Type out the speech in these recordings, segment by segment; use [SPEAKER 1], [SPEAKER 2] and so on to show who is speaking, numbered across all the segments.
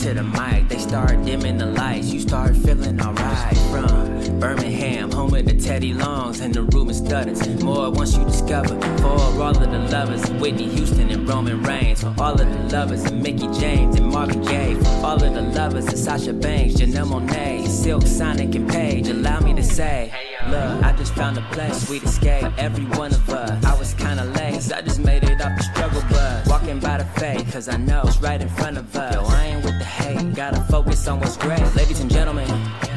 [SPEAKER 1] to the mic, they start dimming the lights. You start feeling alright. From Birmingham, home of the Teddy Longs, and the room is stutters. More once you discover. For all of the lovers of Whitney Houston and Roman Reigns. For all of the lovers of Mickey James and Marvin Gaye. For all of the lovers of Sasha Banks, Janelle Monáe, Silk, Sonic, and Paige. Allow me to say, look, I just found a place, sweet escape. Every one of us, I was kinda late, cause I just made it off the struggle bus. Walking by the fate, cause I know it's right in front of us. Yo, I ain't with the hate, gotta focus on what's great. Ladies and gentlemen,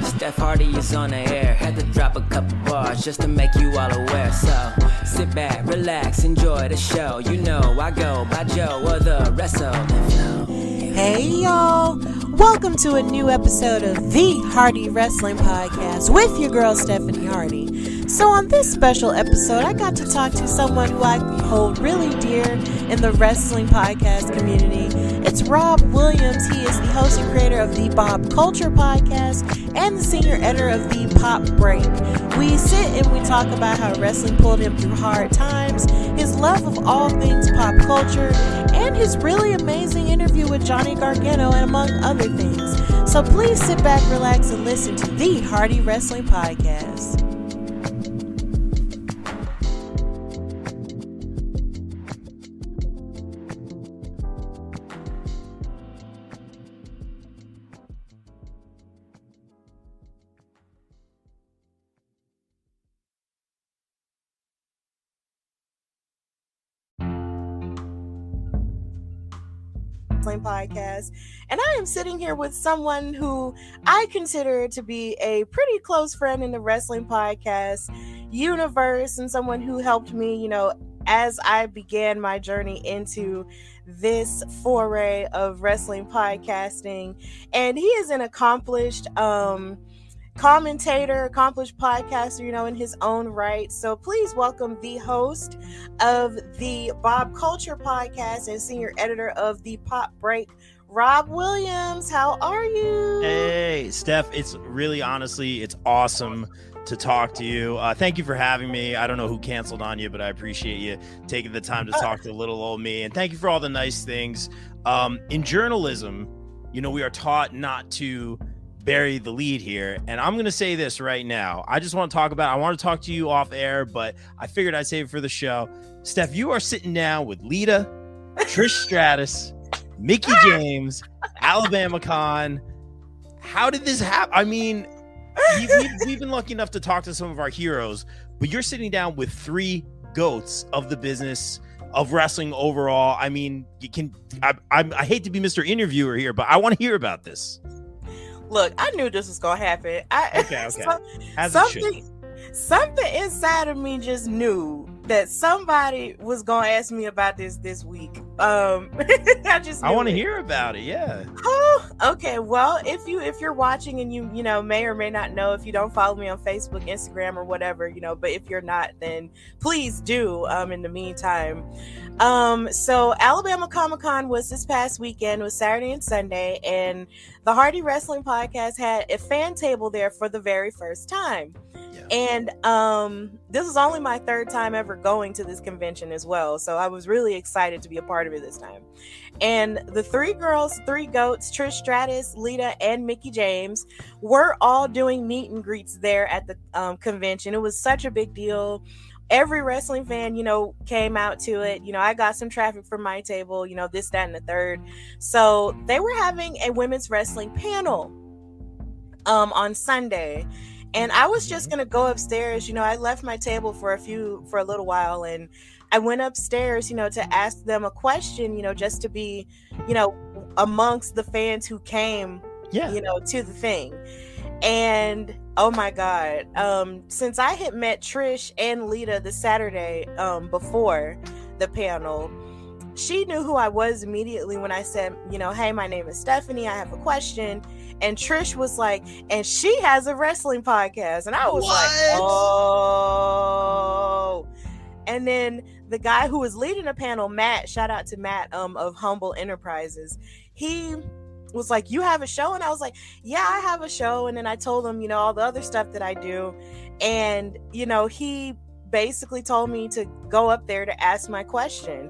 [SPEAKER 1] Steph Hardy is on the air. Had to drop a couple bars just to make you all aware. So, sit back, relax, enjoy the show. You know I go by Joe or the rest of the flow.
[SPEAKER 2] Hey y'all, welcome to a new episode of the Hardy Wrestling Podcast with your girl Stephanie Hardy. So on this special episode, I got to talk to someone who I hold really dear in the wrestling podcast community. It's Rob Williams. He is the host and creator of the Bob Culture Podcast and the senior editor of the Pop Break. We sit and we talk about how wrestling pulled him through hard times, his love of all things pop culture, and his really amazing interview with Johnny Gargano, and among other things. So please sit back, relax, and listen to the Hardy Wrestling Podcast. Podcast, and I am sitting here with someone who I consider to be a pretty close friend in the wrestling podcast universe, and someone who helped me, as I began my journey into this foray of wrestling podcasting. And he is an accomplished commentator, accomplished podcaster, in his own right. So please welcome the host of the Bob Culture Podcast and senior editor of the Pop Break, Rob Williams. How are you?
[SPEAKER 3] Hey, Steph. It's awesome to talk to you. Thank you for having me. I don't know who canceled on you, but I appreciate you taking the time to talk to little old me. And thank you for all the nice things. In journalism, we are taught not to bury the lead here, and I'm gonna say this right now. I want to talk to you off air, but I figured I'd save it for the show. Steph, you are sitting down with Lita, Trish Stratus, Mickey James, Alabama Con. How did this happen? I mean, we've been lucky enough to talk to some of our heroes, but you're sitting down with three goats of the business of wrestling overall. I mean, I hate to be Mr. Interviewer here, but I want to hear about this.
[SPEAKER 2] Look, I knew this was gonna happen.
[SPEAKER 3] Okay.
[SPEAKER 2] Something inside of me just knew that somebody was gonna ask me about this week. I
[SPEAKER 3] want to hear about it. Yeah.
[SPEAKER 2] Oh, okay. Well, if you're watching and you may or may not know, if you don't follow me on Facebook, Instagram, or whatever, but if you're not, then please do. In the meantime, so Alabama Comic-Con was this past weekend. It was Saturday and Sunday, and the Hardy Wrestling Podcast had a fan table there for the very first time. Yeah. And this was only my third time ever going to this convention as well, so I was really excited to be a part of it this time. And the three goats, Trish Stratus, Lita, and Mickey James, were all doing meet and greets there at the convention. It was such a big deal. Every wrestling fan, came out to it. I got some traffic from my table, this, that, and the third. So they were having a women's wrestling panel on Sunday. And I was just going to go upstairs. I left my table for a little while, and I went upstairs, to ask them a question, just to be, amongst the fans who came, to the thing. And oh my God, since I had met Trish and Lita the Saturday before the panel, she knew who I was immediately when I said, hey, my name is Stephanie, I have a question. And Trish was like, and she has a wrestling podcast. And I was like, oh. And then the guy who was leading the panel, Matt, shout out to Matt of Humble Enterprises, he was like, you have a show? And I was like, yeah, I have a show. And then I told him, all the other stuff that I do. And, he basically told me to go up there to ask my question.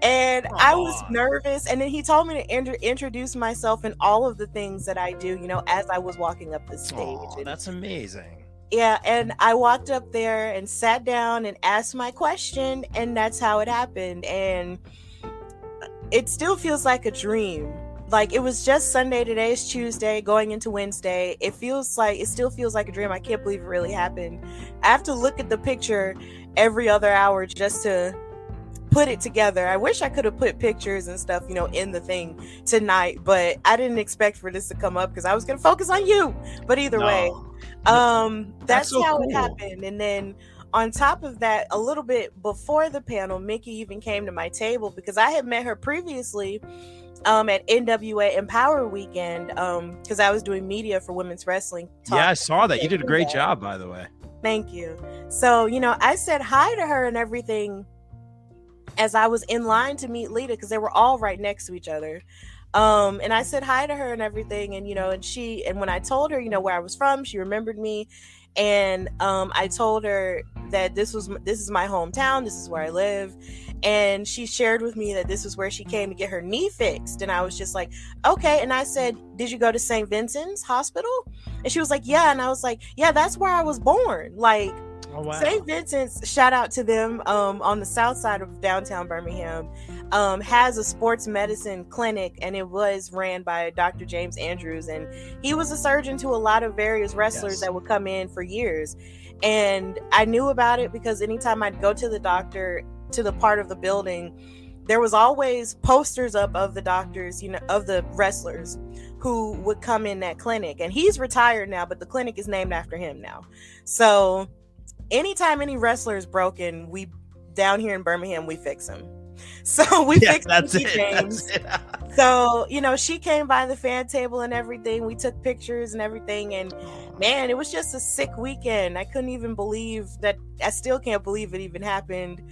[SPEAKER 2] And I was nervous. And then he told me to introduce myself and all of the things that I do, as I was walking up the stage.
[SPEAKER 3] And that's amazing.
[SPEAKER 2] Yeah, and I walked up there and sat down and asked my question, and that's how it happened. And it still feels like a dream. Like, it was just Sunday, today is Tuesday, going into Wednesday. It still feels like a dream. I can't believe it really happened. I have to look at the picture every other hour just to put it together. I wish I could have put pictures and stuff, in the thing tonight, but I didn't expect for this to come up because I was going to focus on you. But either way, that's so how it happened. And then on top of that, a little bit before the panel, Mickey even came to my table because I had met her previously at NWA Empower Weekend because I was doing media for women's wrestling.
[SPEAKER 3] Yeah, I saw that. You did a great job, by the way.
[SPEAKER 2] Thank you. So, I said hi to her and everything as I was in line to meet Lita because they were all right next to each other. And I said hi to her and everything. And, and when I told her, where I was from, she remembered me. And I told her that this is my hometown. This is where I live. And she shared with me that this is where she came to get her knee fixed. And I was just like, okay. And I said, did you go to St. Vincent's Hospital? And she was like, yeah. And I was like, yeah, that's where I was born. Like, oh, wow. St. Vincent's, shout out to them, on the south side of downtown Birmingham, has a sports medicine clinic, and it was ran by Dr. James Andrews, and he was a surgeon to a lot of various wrestlers that would come in for years. And I knew about it because anytime I'd go to the doctor, to the part of the building, there was always posters up of the doctors, of the wrestlers who would come in that clinic. And he's retired now, but the clinic is named after him now. So anytime any wrestler is broken, we down here in Birmingham, we fix him. So we fixed Mickey James. So, she came by the fan table and everything. We took pictures and everything. And man, it was just a sick weekend. I couldn't even believe that. I still can't believe it even happened.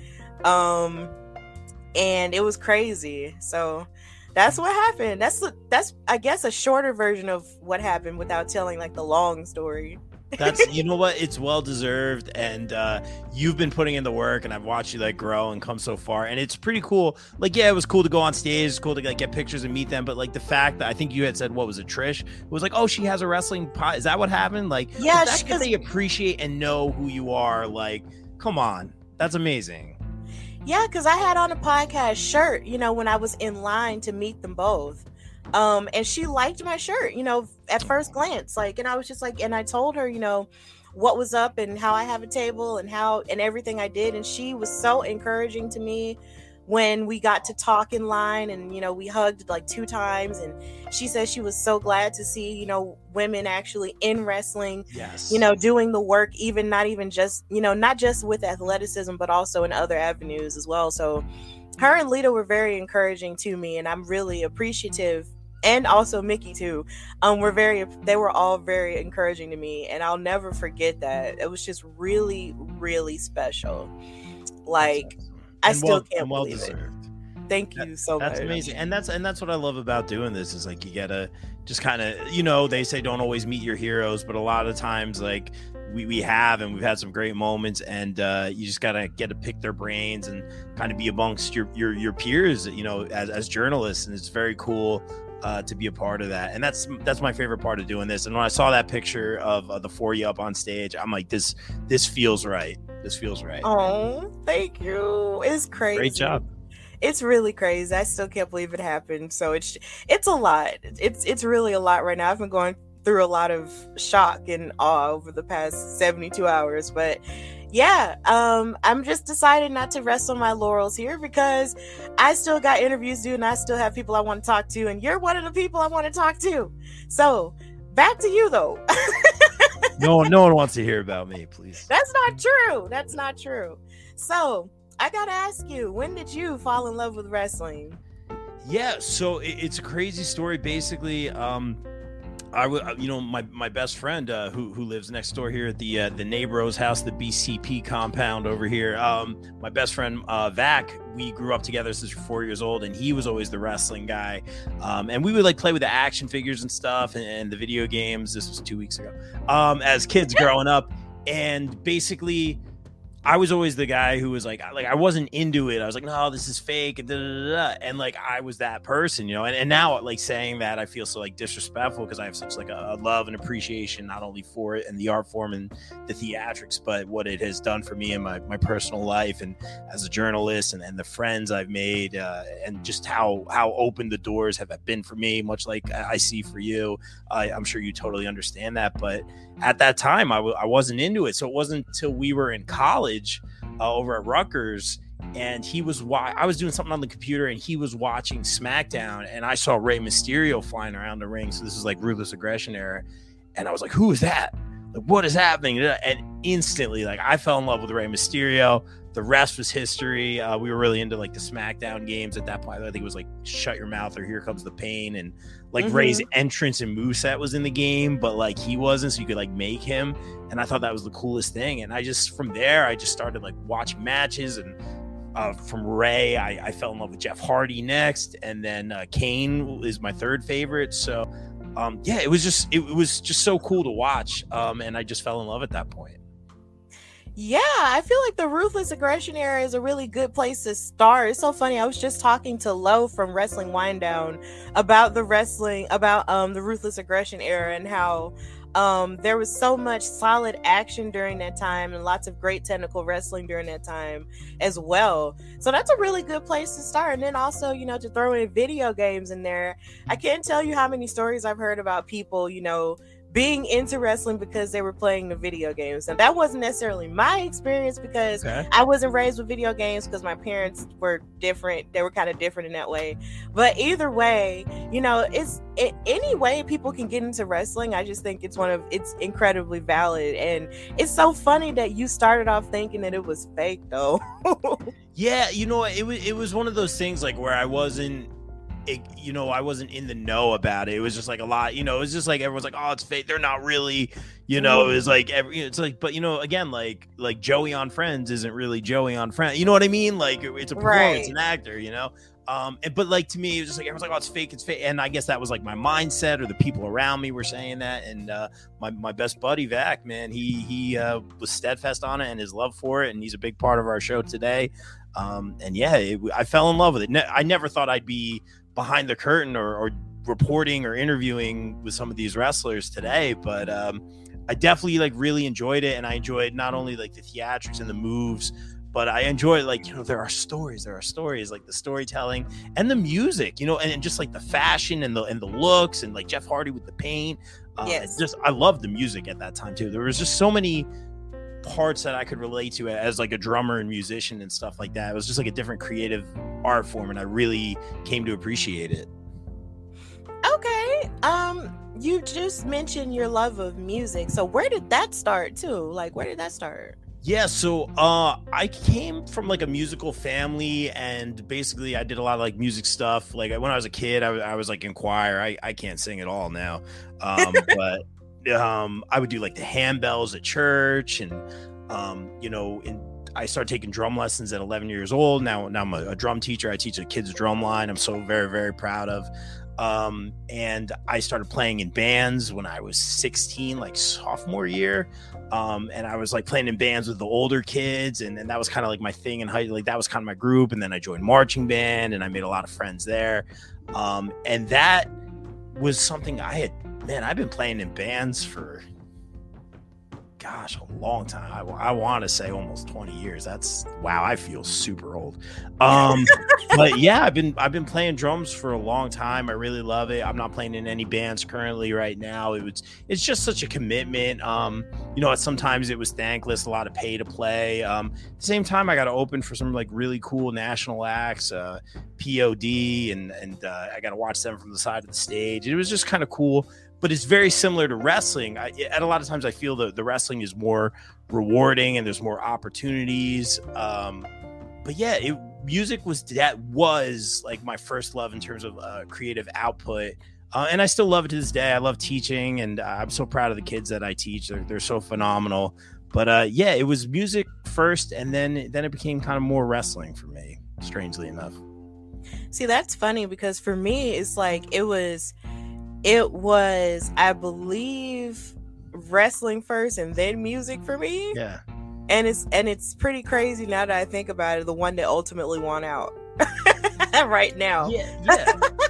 [SPEAKER 2] And it was crazy. So that's what happened. That's I guess a shorter version of what happened without telling like the long story.
[SPEAKER 3] That's, what, it's well deserved, and you've been putting in the work, and I've watched you like grow and come so far, and it's pretty cool. Like, yeah, it was cool to go on stage, it's cool to like get pictures and meet them, but like the fact that I think you had said, what was it, Trish? It was like, oh, she has a wrestling pod. Is that what happened? Like,
[SPEAKER 2] yeah,
[SPEAKER 3] the fact that they appreciate and know who you are, like, come on, that's amazing.
[SPEAKER 2] Yeah, because I had on a podcast shirt, when I was in line to meet them both. And she liked my shirt, at first glance, like, and I was just like, and I told her, what was up and how I have a table and everything I did. And she was so encouraging to me when we got to talk in line, and, we hugged like 2 times, and she said she was so glad to see, women actually in wrestling, doing the work, not just with athleticism, but also in other avenues as well. So her and Lita were very encouraging to me, and I'm really appreciative. And also Mickey too. They were all very encouraging to me, and I'll never forget that. It was just really, really special. Like, I still can't believe it. Thank you so much.
[SPEAKER 3] That's amazing. And that's what I love about doing this, is like, you gotta just kind of, they say don't always meet your heroes, but a lot of times, like, we've had some great moments, and you just gotta get to pick their brains and kind of be amongst your peers, as journalists. And it's very cool to be a part of that. And that's my favorite part of doing this. And when I saw that picture of the 4 of you up on stage, I'm like, this feels right. This feels right.
[SPEAKER 2] Oh, thank you. It's crazy.
[SPEAKER 3] Great job.
[SPEAKER 2] It's really crazy. I still can't believe it happened. So it's a lot. It's really a lot right now. I've been going through a lot of shock and awe over the past 72 hours. But yeah, I'm just decided not to rest on my laurels here, because I still got interviews to do, and I still have people I want to talk to, and you're one of the people I want to talk to. So back to you, though.
[SPEAKER 3] No one wants to hear about me, please.
[SPEAKER 2] That's not true. So I gotta ask you, when did you fall in love with wrestling?
[SPEAKER 3] Yeah, so it's a crazy story. Basically, my best friend who lives next door here at the Neighbor's house, the BCP compound over here. My best friend Vac, we grew up together since we were 4 years old, and he was always the wrestling guy. And we would like play with the action figures and stuff, and the video games. This was 2 weeks ago. As kids growing up, and basically, I was always the guy who was like I wasn't into it. I was like, no, this is fake, and and like I was that person, and now like saying that I feel so like disrespectful because I have such like a love and appreciation not only for it and the art form and the theatrics, but what it has done for me in my personal life and as a journalist and the friends I've made and just how open the doors have been for me, much like I see for you. I'm sure you totally understand that, but at that time I wasn't into it. So it wasn't until we were in college over at Rutgers, and I was doing something on the computer and he was watching SmackDown, and I saw Rey Mysterio flying around the ring. So this is like Ruthless Aggression era, and I was like, who is that? Like, what is happening? And instantly, like, I fell in love with Rey Mysterio. The rest was history. We were really into like the SmackDown games at that point. I think it was like Shut Your Mouth or Here Comes the Pain, and like Rey's entrance and moveset was in the game, but like he wasn't, so you could like make him. And I thought that was the coolest thing. And from there, I just started like watching matches. And from Rey, I fell in love with Jeff Hardy next, and then Kane is my third favorite. So yeah, it was just so cool to watch. And I just fell in love at that point.
[SPEAKER 2] Yeah, I feel like the Ruthless Aggression era is a really good place to start. It's so funny. I was just talking to Lo from Wrestling Wind Down about the Ruthless Aggression era and how there was so much solid action during that time and lots of great technical wrestling during that time as well. So that's a really good place to start. And then also, to throw in video games in there, I can't tell you how many stories I've heard about people, being into wrestling because they were playing the video games. And that wasn't necessarily my experience because I wasn't raised with video games because my parents were different. They were kind of different in that way. But either way, any way people can get into wrestling, I just think it's incredibly valid. And it's so funny that you started off thinking that it was fake though.
[SPEAKER 3] Yeah, it was one of those things like where I wasn't in the know about it. It was just like a lot, it was just like everyone's like, oh, it's fake. They're not really, it was like it's like, but again, like Joey on Friends isn't really Joey on Friends. You know what I mean? Like it's a performance, an actor, but like to me, it was just like everyone's like, oh, it's fake. And I guess that was like my mindset, or the people around me were saying that. And my best buddy Vac, man, he was steadfast on it and his love for it, and he's a big part of our show today. And yeah, I fell in love with it. I never thought I'd be behind the curtain or reporting or interviewing with some of these wrestlers today, but I definitely like really enjoyed it. And I enjoyed not only like the theatrics and the moves, but I enjoyed like, there are stories like the storytelling and the music, and just like the fashion and the looks, and like Jeff Hardy with the paint. I loved the music at that time too. There was just so many parts that I could relate to as like a drummer and musician and stuff like that. It was just like a different creative art form, and I really came to appreciate it.
[SPEAKER 2] Okay. You just mentioned your love of music. So where did that start too? Like, where did that start?
[SPEAKER 3] Yeah, so I came from like a musical family, and basically I did a lot of like music stuff. Like when I was a kid, I was like in choir. I can't sing at all now, but I would do like the handbells at church, and I started taking drum lessons at 11 years old. Now I'm a drum teacher. I teach a kids drum line. I'm so very, very proud of. And I started playing in bands when I was 16, like sophomore year. And I was like playing in bands with the older kids, and that was kind of like my thing in high school. Like that was kind of my group. And then I joined marching band, and I made a lot of friends there. And that was something I've been playing in bands for, a long time. I want to say almost 20 years. Wow, I feel super old. But yeah, I've been playing drums for a long time. I really love it. I'm not playing in any bands currently right now. It's just such a commitment. Sometimes it was thankless, a lot of pay to play. At the same time, I got to open for some like really cool national acts, POD, and I got to watch them from the side of the stage. It was just kind of cool. But it's very similar to wrestling. At a lot of times I feel the wrestling is more rewarding and there's more opportunities. But yeah, music was like my first love in terms of creative output. And I still love it to this day. I love teaching, and I'm so proud of the kids that I teach. They're so phenomenal. But yeah, it was music first, and then it became kind of more wrestling for me, strangely enough.
[SPEAKER 2] See, that's funny because for me, it's like it was, I believe, wrestling first and then music for me.
[SPEAKER 3] Yeah.
[SPEAKER 2] And it's pretty crazy now that I think about it, the one that ultimately won out right now.
[SPEAKER 3] Yeah.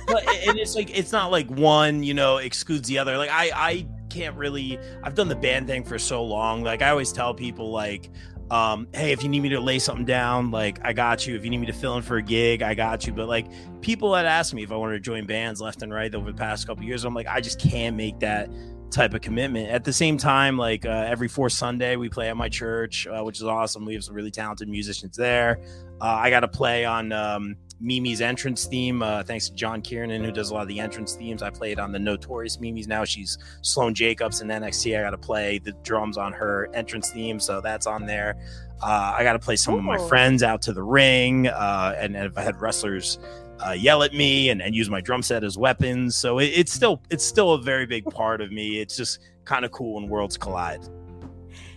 [SPEAKER 3] But and it's like, it's not like one, excludes the other. Like I can't really, I've done the band thing for so long. Like I always tell people, like, hey, if you need me to lay something down, like, I got you. If you need me to fill in for a gig, I got you. But like, people had asked me if I wanted to join bands left and right over the past couple of years. I'm like, I just can't make that type of commitment. At the same time, like, every fourth Sunday we play at my church, which is awesome. We have some really talented musicians there. I got to play on Mimi's entrance theme, thanks to John Kiernan, who does a lot of the entrance themes. I played on the Notorious Mimi's. Now she's Sloane Jacobs in NXT. I got to play the drums on her entrance theme, so that's on there. I got to play some of my friends out to the ring, and if I had wrestlers yell at me and use my drum set as weapons. So it's still a very big part of me. It's just kind of cool when worlds collide.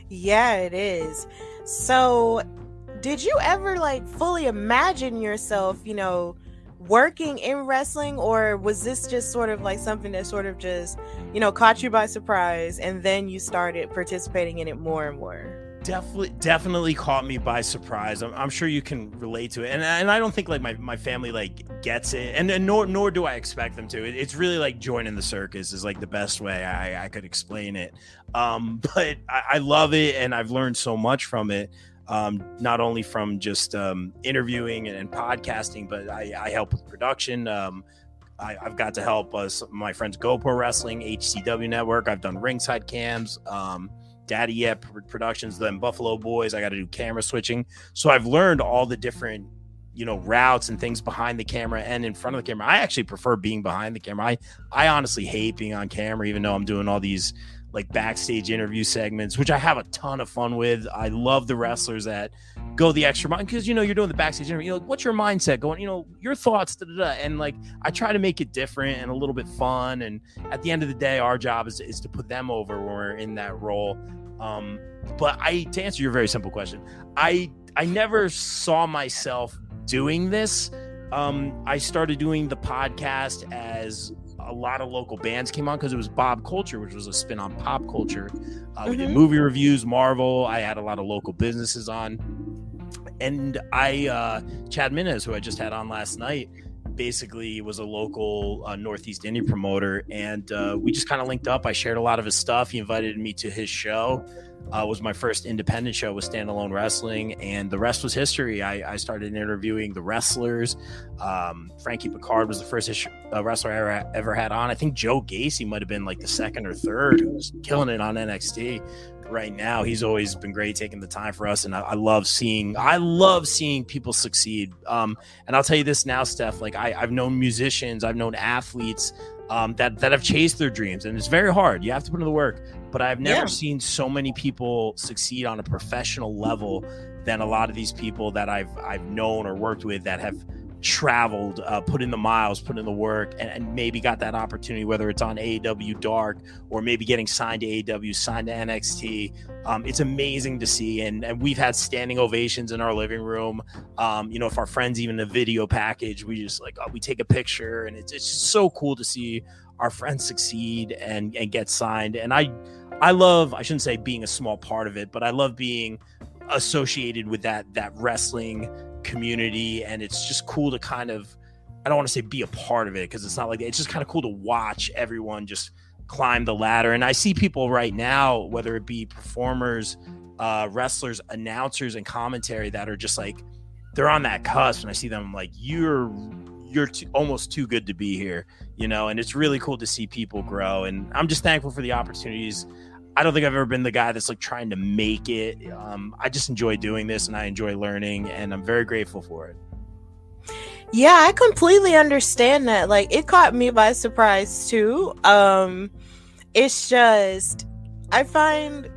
[SPEAKER 2] Yeah, it is. So did you ever like fully imagine yourself, working in wrestling, or was this just sort of like something that sort of just, caught you by surprise and then you started participating in it more and more?
[SPEAKER 3] Definitely caught me by surprise. I'm sure you can relate to it, and I don't think like my family like gets it, and nor do I expect them to. It's really like joining the circus is like the best way I could explain it. But I love it, and I've learned so much from it. Not only from just interviewing and podcasting, but I help with production. I've got to help my friends GoPro Wrestling, HCW Network. I've done ringside cams, Daddy Yep Productions, then Buffalo Boys. I got to do camera switching. So I've learned all the different, routes and things behind the camera and in front of the camera. I actually prefer being behind the camera. I honestly hate being on camera, even though I'm doing all these like backstage interview segments, which I have a ton of fun with. I love the wrestlers that go the extra mile because, you're doing the backstage interview. What's your mindset going, your thoughts, and like, I try to make it different and a little bit fun. And at the end of the day, our job is to put them over when we're in that role. But to answer your very simple question, I never saw myself doing this. I started doing the podcast as a lot of local bands came on because it was Bob Culture, which was a spin on pop culture. We did movie reviews, Marvel. I had a lot of local businesses on, and Chad Minez, who I just had on last night, basically was a local Northeast indie promoter, and we just kind of linked up. I shared a lot of his stuff. He invited me to his show. It was my first independent show with Standalone Wrestling, and the rest was history. I started interviewing the wrestlers. Frankie Picard was the first wrestler I ever had on. I think Joe Gacy might have been like the second or third, who was killing it on NXT. Right now, he's always been great taking the time for us, and I love seeing people succeed. And I'll tell you this now, Steph, like I've known musicians, I've known athletes that have chased their dreams, and it's very hard. You have to put in the work, but I've never seen so many people succeed on a professional level than a lot of these people that I've known or worked with that have traveled, put in the miles, put in the work, and maybe got that opportunity, whether it's on AEW Dark or maybe getting signed to AEW, signed to NXT. It's amazing to see, and we've had standing ovations in our living room. If our friends even a video package, we just we take a picture, and it's just so cool to see our friends succeed and get signed. And I love, I shouldn't say being a small part of it, but I love being associated with that wrestling community, and it's just cool to kind of, I don't want to say be a part of it, because it's not like that. It's just kind of cool to watch everyone just climb the ladder. And I see people right now, whether it be performers, wrestlers, announcers, and commentary, that are just like, they're on that cusp, and I see them like, you're almost too good to be here, and it's really cool to see people grow. And I'm just thankful for the opportunities. I don't think I've ever been the guy that's like trying to make it. I just enjoy doing this, and I enjoy learning, and I'm very grateful for it.
[SPEAKER 2] Yeah, I completely understand that. Like, it caught me by surprise too. It's just, I find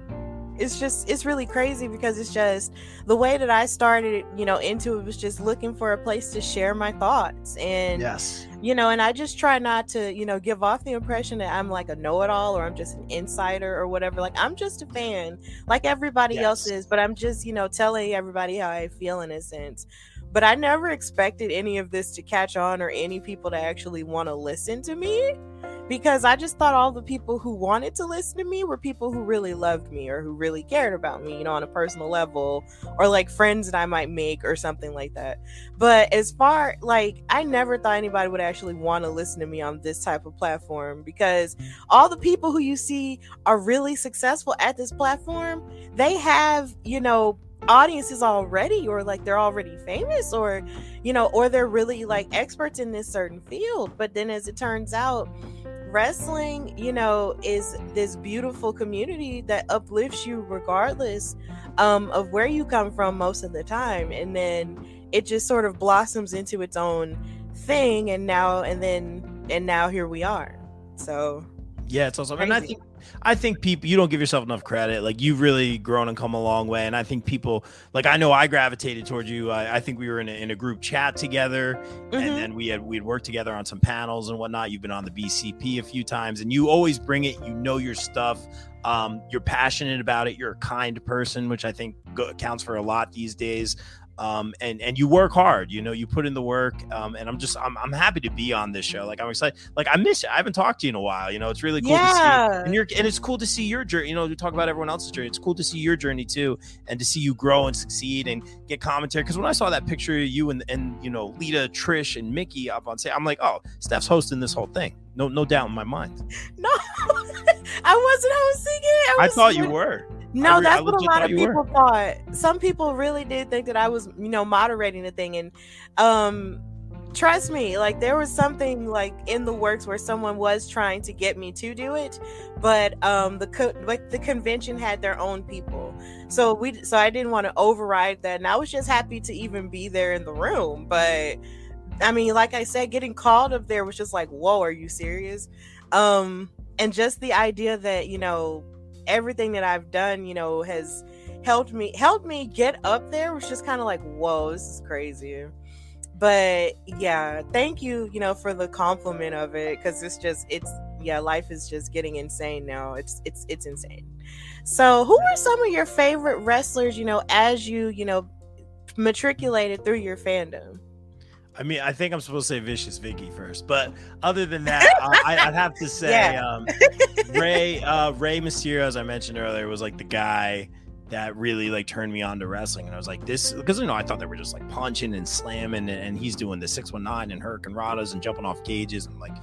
[SPEAKER 2] it's really crazy, because it's just the way that I started, into it was just looking for a place to share my thoughts. And
[SPEAKER 3] yes,
[SPEAKER 2] and I just try not to, give off the impression that I'm like a know-it-all, or I'm just an insider or whatever. Like, I'm just a fan like everybody else is, but I'm just, telling everybody how I feel in a sense. But I never expected any of this to catch on, or any people to actually want to listen to me. because I just thought all the people who wanted to listen to me were people who really loved me or who really cared about me, on a personal level, or like friends that I might make or something like that. But as far like, I never thought anybody would actually want to listen to me on this type of platform, because all the people who you see are really successful at this platform, they have, audiences already, or like they're already famous, or or they're really like experts in this certain field. But then as it turns out, wrestling is this beautiful community that uplifts you regardless of where you come from most of the time, and then it just sort of blossoms into its own thing, and now here we are. So
[SPEAKER 3] yeah, it's awesome.
[SPEAKER 2] crazy.
[SPEAKER 3] And I think people, you don't give yourself enough credit. Like, you've really grown and come a long way. And I think people, like, I know I gravitated towards you. I think we were in a group chat together, and then we'd worked together on some panels and whatnot. You've been on the BCP a few times, and you always bring it. Your stuff. You're passionate about it. You're a kind person, which I think counts for a lot these days. And you work hard, you put in the work. And I'm happy to be on this show. Like, I'm excited. Like, I miss you. I haven't talked to you in a while. It's really cool to see. And it's cool to see your journey, to talk about everyone else's journey. It's cool to see your journey too, and to see you grow and succeed and get commentary. Because when I saw that picture of you and Lita, Trish, and Mickey up on stage, I'm like, oh, Steph's hosting this whole thing. No doubt in my mind.
[SPEAKER 2] No, I wasn't hosting it.
[SPEAKER 3] I thought you were.
[SPEAKER 2] No, that's what a lot of people thought. Some people really did think that I was, moderating the thing. And trust me, like, there was something like in the works where someone was trying to get me to do it, but the convention had their own people. So I didn't want to override that, and I was just happy to even be there in the room. But I mean, like I said, getting called up there was just like, whoa, are you serious? And just the idea that, everything that I've done, has helped me get up there was just kind of like, whoa, this is crazy. But yeah, thank you, for the compliment of it, because life is just getting insane now. It's insane. So who are some of your favorite wrestlers, as you, matriculated through your fandom?
[SPEAKER 3] I mean, I think I'm supposed to say Vicious Vicky first, but other than that, I'd have to say Rey Mysterio, as I mentioned earlier, was like the guy that really like turned me on to wrestling. And I was like, this, because I thought they were just like punching and slamming, and he's doing the 619 and Hurricane Radas and jumping off cages. I'm like,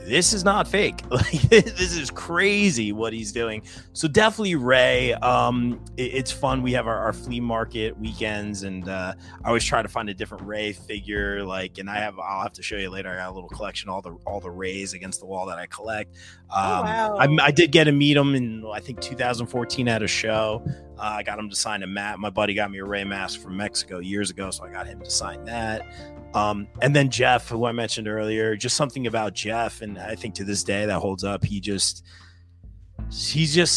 [SPEAKER 3] this is not fake. Like, this is crazy what he's doing. So definitely Rey. It's fun. We have our flea market weekends, and I always try to find a different Rey figure. Like, and I'll have to show you later. I got a little collection, all the Reys against the wall that I collect.
[SPEAKER 2] Wow.
[SPEAKER 3] I did get to meet him in, I think, 2014 at a show. I got him to sign a mat. My buddy got me a Rey mask from Mexico years ago, so I got him to sign that. And then Jeff, who I mentioned earlier, just something about Jeff, and I think to this day that holds up. He's just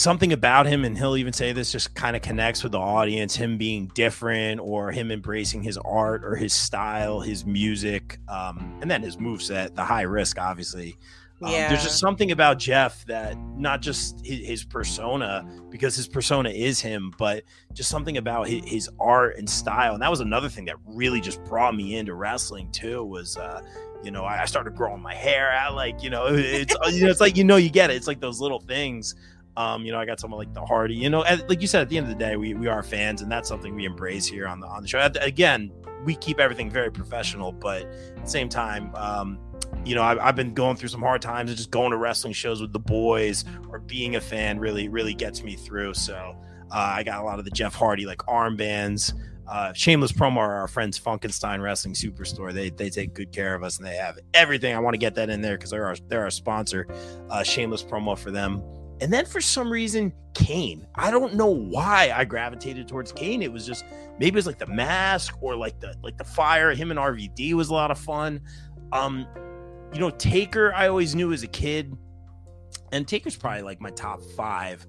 [SPEAKER 3] something about him, and he'll even say this, just kind of connects with the audience, him being different, or him embracing his art or his style, his music, and then his moveset, the high risk, obviously. There's just something about Jeff that, not just his persona, because his persona is him, but just something about his art and style. And that was another thing that really just brought me into wrestling too, was I started growing my hair out, like, it's like, you get it. It's like those little things. I got someone like the Hardy, like you said, at the end of the day, we are fans, and that's something we embrace here on the show. Again, we keep everything very professional, but at the same time, I've been going through some hard times, and just going to wrestling shows with the boys or being a fan really, really gets me through. So I got a lot of the Jeff Hardy, like, armbands. Shameless promo, our friends Funkenstein Wrestling Superstore. They take good care of us, and they have everything. I want to get that in there because they're our sponsor. Shameless promo for them. And then for some reason, Kane. I don't know why I gravitated towards Kane. It was just, maybe it was like the mask, or like the fire. Him and RVD was a lot of fun. Taker, I always knew as a kid, and Taker's probably like my top 5,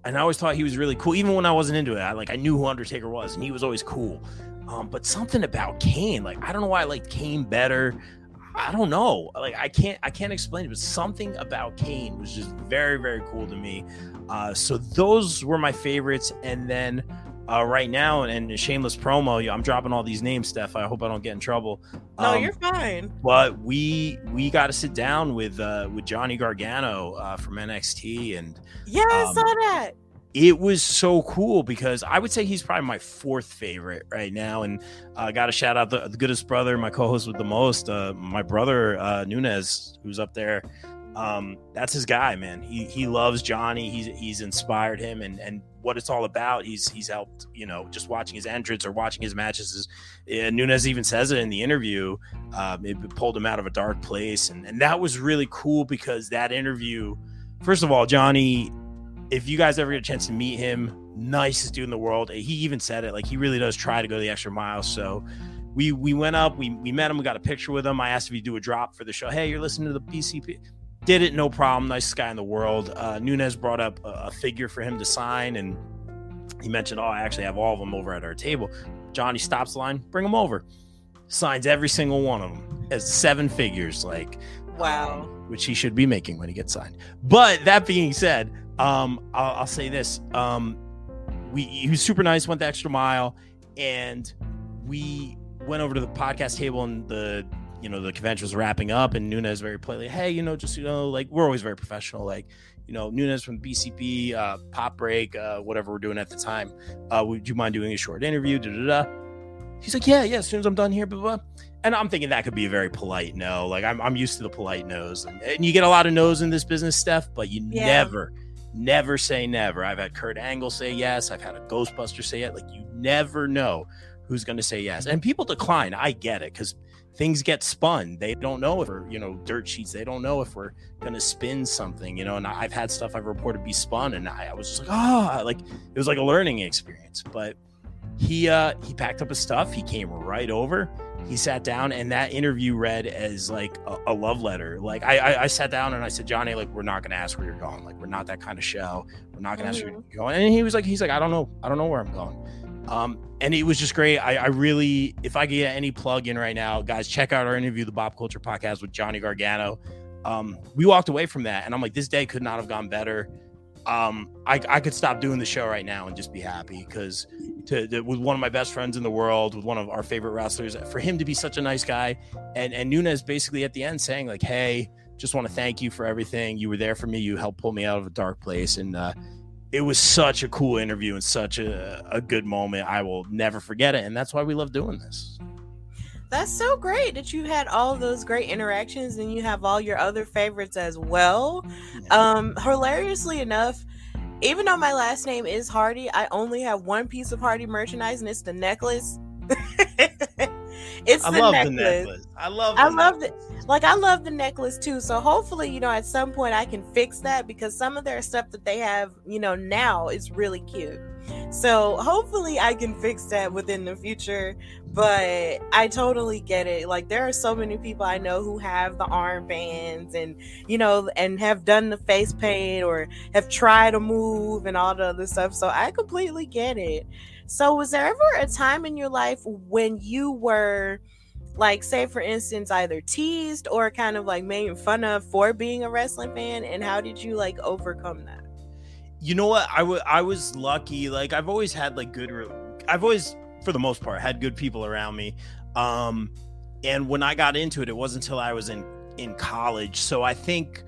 [SPEAKER 3] and I always thought he was really cool, even when I wasn't into it. I knew who Undertaker was, and he was always cool. But something about Kane, like, I don't know why I liked Kane better. I don't know. Like, I can't explain it, but something about Kane was just very, very cool to me. So those were my favorites. And then right now, and a shameless promo. I'm dropping all these names, Steph. I hope I don't get in trouble.
[SPEAKER 2] No, you're fine.
[SPEAKER 3] But we got to sit down with Johnny Gargano from NXT, and
[SPEAKER 2] yeah, I saw that.
[SPEAKER 3] It was so cool because I would say he's probably my fourth favorite right now. And I got to shout out the goodest brother, my co-host with the most, my brother Nunez, who's up there. That's his guy, man. He loves Johnny. He's inspired him, and what it's all about. He's helped, just watching his entrance or watching his matches. Nunez even says it in the interview. It pulled him out of a dark place, and that was really cool because that interview. First of all, Johnny, if you guys ever get a chance to meet him, nicest dude in the world. He even said it, like he really does try to go the extra mile. So we went up, we met him, we got a picture with him. I asked if he'd do a drop for the show. Hey, you're listening to the PCP. Did it, no problem. Nicest guy in the world. Nunez brought up a figure for him to sign, and he mentioned, I actually have all of them over at our table. Johnny stops the line, bring them over. Signs every single one of them as 7 figures, like
[SPEAKER 2] wow,
[SPEAKER 3] which he should be making when he gets signed. But that being said, I'll say this: he was super nice, went the extra mile, and we went over to the podcast table, and the convention was wrapping up, and Nunez very politely, hey, like we're always very professional, like, Nunez from BCP, Pop Break, whatever we're doing at the time. Would you mind doing a short interview? He's like, yeah, as soon as I'm done here, blah, blah. And I'm thinking that could be a very polite no. Like I'm used to the polite no's, and you get a lot of no's in this business, Steph, but you never say never. I've had Kurt Angle say yes. I've had a Ghostbuster say it. Like, you never know who's going to say yes. And people decline. I get it, because things get spun. They don't know if we're, dirt sheets. They don't know if we're going to spin something, and I've had stuff I've reported be spun, and I was just like, it was like a learning experience. But he packed up his stuff. He came right over. He sat down, and that interview read as like a love letter. Like I sat down and I said, Johnny, like, we're not going to ask where you're going. Like, we're not that kind of show. We're not going to ask where you're going. And he's like, I don't know where I'm going. And it was just great. I really, if I could get any plug in right now, guys, check out our interview, the Pop Culture Podcast with Johnny Gargano. We walked away from that, and I'm like, this day could not have gone better. I could stop doing the show right now and just be happy, because with one of my best friends in the world, with one of our favorite wrestlers, for him to be such a nice guy, and Nunez basically at the end saying like, hey, just want to thank you for everything. You were there for me. You helped pull me out of a dark place. And it was such a cool interview and such a good moment. I will never forget it. And that's why we love doing this.
[SPEAKER 2] That's so great that you had all of those great interactions, and you have all your other favorites as well. Hilariously enough, even though my last name is Hardy, I only have one piece of Hardy merchandise, and it's the necklace. I love the necklace. I love the necklace too. So hopefully, at some point I can fix that, because some of their stuff that they have, now is really cute. So hopefully I can fix that within the future. But I totally get it. Like, there are so many people I know who have the armbands and, and have done the face paint or have tried a move and all the other stuff. So I completely get it. So was there ever a time in your life when you were, like, say for instance, either teased or kind of like made fun of for being a wrestling fan? And how did you like overcome that?
[SPEAKER 3] You know what? I was lucky. Like, I've always had like I've always, for the most part, had good people around me. And when I got into it, it wasn't until I was in college. So I think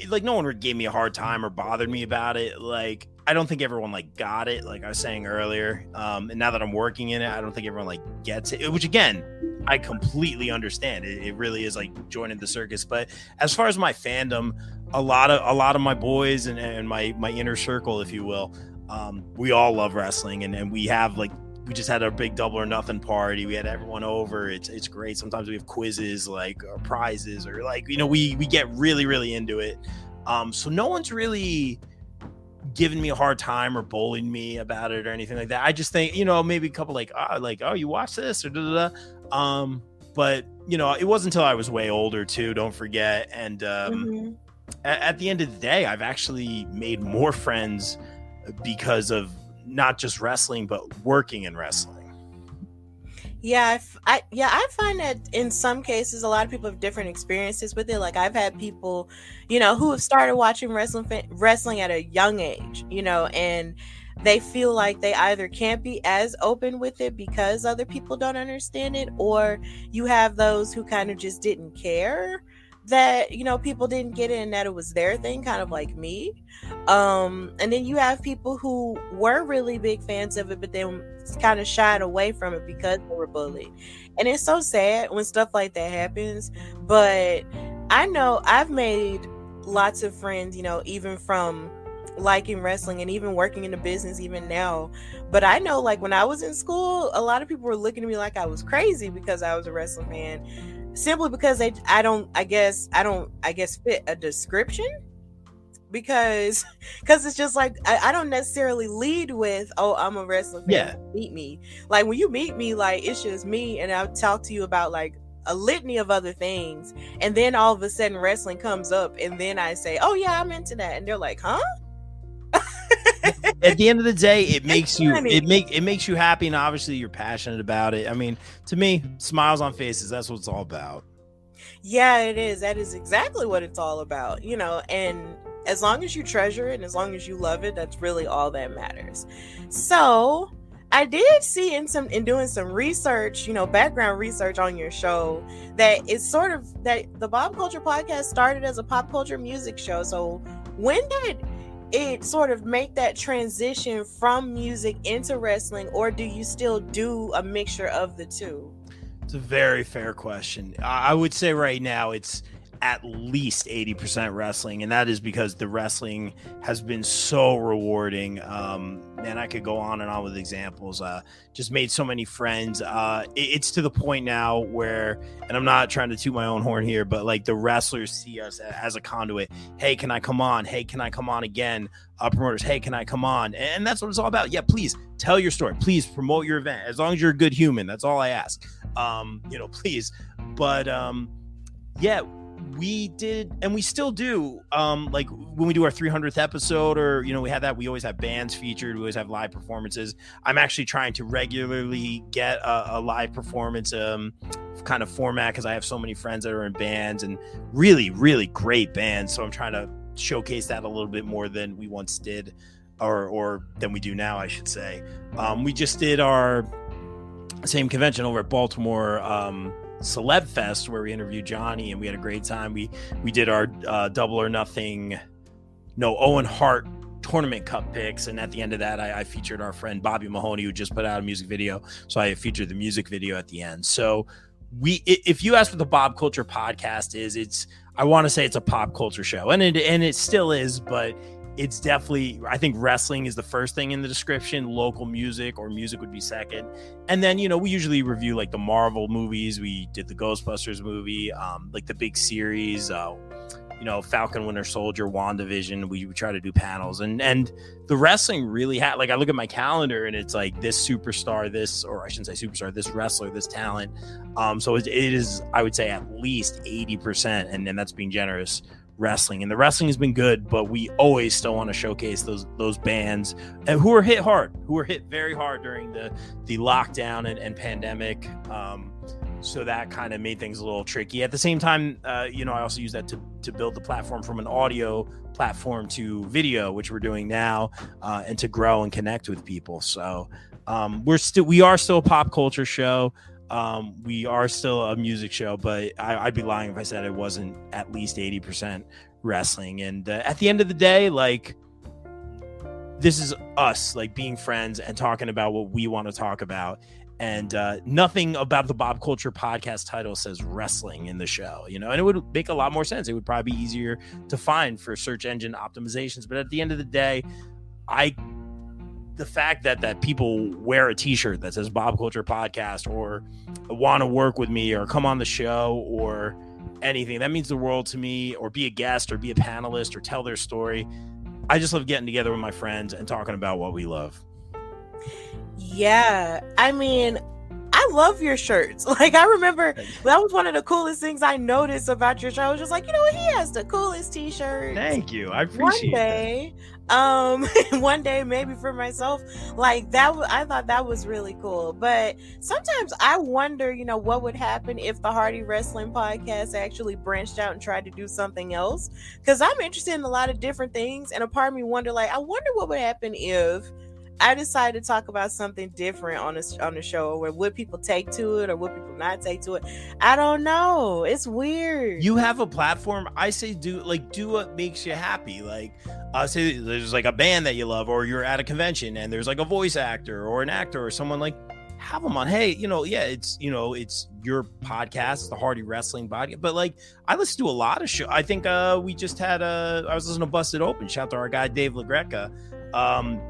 [SPEAKER 3] like no one gave me a hard time or bothered me about it. Like, I don't think everyone like got it, like I was saying earlier. And now that I'm working in it, I don't think everyone like gets it, which again, I completely understand. It really is like joining the circus. But as far as my fandom, a lot of my boys and my inner circle, if you will, we all love wrestling, and we have like, we just had our big Double or Nothing party. We had everyone over. It's great. Sometimes we have quizzes, like, or prizes, or like, we get really, really into it. So no one's really given me a hard time or bullied me about it or anything like that. I just think, maybe a couple like, oh, you watch this or da da da. But it wasn't until I was way older too. Don't forget. And at the end of the day, I've actually made more friends because of not just wrestling, but working in wrestling.
[SPEAKER 2] Yeah, I find that in some cases, a lot of people have different experiences with it. Like, I've had people, who have started watching wrestling at a young age, and they feel like they either can't be as open with it because other people don't understand it, or you have those who kind of just didn't care that, you know, people didn't get it and that it was their thing, kind of like me. And then you have people who were really big fans of it but then kind of shied away from it because they were bullied. And it's so sad when stuff like that happens. But I know I've made lots of friends, you know, even from liking wrestling and even working in the business even now. But I know, like, when I was in school, a lot of people were looking at me like I was crazy because I was a wrestling fan, simply because I guess fit a description, because it's just like I don't necessarily lead with, oh, I'm a wrestling fan, meet me. Like, when you meet me, like, it's just me, and I'll talk to you about like a litany of other things, and then all of a sudden wrestling comes up, and then I say, oh yeah, I'm into that, and they're like, huh?
[SPEAKER 3] At the end of the day, it makes you it makes you happy, and obviously you're passionate about it. I mean, to me, smiles on faces, that's what it's all about.
[SPEAKER 2] Yeah, it is. That is exactly what it's all about, you know. And as long as you treasure it and as long as you love it, that's really all that matters. So I did see in doing some research, you know, background research on your show, that it's sort of that the Pop Culture Podcast started as a pop culture music show. So when did it sort of make that transition from music into wrestling, or do you still do a mixture of the two?
[SPEAKER 3] It's a very fair question. I would say right now it's at least 80% wrestling, and that is because the wrestling has been so rewarding. And I could go on and on with examples. Just made so many friends. It's to the point now where, and I'm not trying to toot my own horn here, but like the wrestlers see us as a conduit. Hey, can I come on? Hey, can I come on again? Promoters, hey, can I come on? And that's what it's all about. Yeah, please tell your story. Please promote your event. As long as you're a good human, that's all I ask. You know, please. But yeah, we did, and we still do, like when we do our 300th episode, or, you know, we have that, we always have bands featured, we always have live performances. I'm actually trying to regularly get a live performance kind of format, because I have so many friends that are in bands, and really, really great bands. So I'm trying to showcase that a little bit more than we once did, or than we do now, I should say. We just did our same convention over at Baltimore Celeb Fest, where we interviewed Johnny, and we had a great time. We did our Double or Nothing, Owen Hart tournament cup picks, and at the end of that, I featured our friend Bobby Mahoney, who just put out a music video, so I featured the music video at the end. So if you ask what the Bob Culture Podcast is, I want to say it's a pop culture show, and it still is, but it's definitely, I think wrestling is the first thing in the description. Local music or music would be second. And then, you know, we usually review like the Marvel movies. We did the Ghostbusters movie, like the big series, you know, Falcon Winter Soldier, WandaVision. We try to do panels, and the wrestling really had, like, I look at my calendar and it's like this superstar, this, or I shouldn't say superstar, this wrestler, this talent. So it is, I would say, at least 80%. And then that's being generous, wrestling. And the wrestling has been good, but we always still want to showcase those bands who were hit very hard during the lockdown and pandemic. So that kind of made things a little tricky. At the same time, you know, I also use that to build the platform from an audio platform to video, which we're doing now, and to grow and connect with people. So we are still a pop culture show. We are still a music show, but I'd be lying if I said it wasn't at least 80% wrestling. And at the end of the day, like, this is us, like, being friends and talking about what we want to talk about. And nothing about the Bob Culture Podcast title says wrestling in the show, you know, and it would make a lot more sense. It would probably be easier to find for search engine optimizations. But at the end of the day, the fact that people wear a t-shirt that says Bob Culture Podcast, or want to work with me or come on the show or anything, that means the world to me. Or be a guest or be a panelist or tell their story. I just love getting together with my friends and talking about what we love.
[SPEAKER 2] Yeah, I mean, I love your shirts. Like, I remember that was one of the coolest things I noticed about your show. I was just like, you know what, he has the coolest t-shirt.
[SPEAKER 3] Thank you, I appreciate
[SPEAKER 2] that. One day, maybe for myself, like that, I thought that was really cool. But sometimes I wonder, you know, what would happen if the Hardy Wrestling Podcast actually branched out and tried to do something else, because I'm interested in a lot of different things, and a part of me wonder, like, I wonder what would happen if I decided to talk about something different on the show. Where would people take to it, or would people not take to it? I don't know. It's weird.
[SPEAKER 3] You have a platform. I say do what makes you happy. Like, say there's like a band that you love, or you're at a convention and there's like a voice actor or an actor or someone, like, have them on. Hey, it's your podcast, the Hardy Wrestling Podcast. But like, I listen to a lot of shows. I think we just had I was listening to Busted Open. Shout out to our guy Dave LaGreca.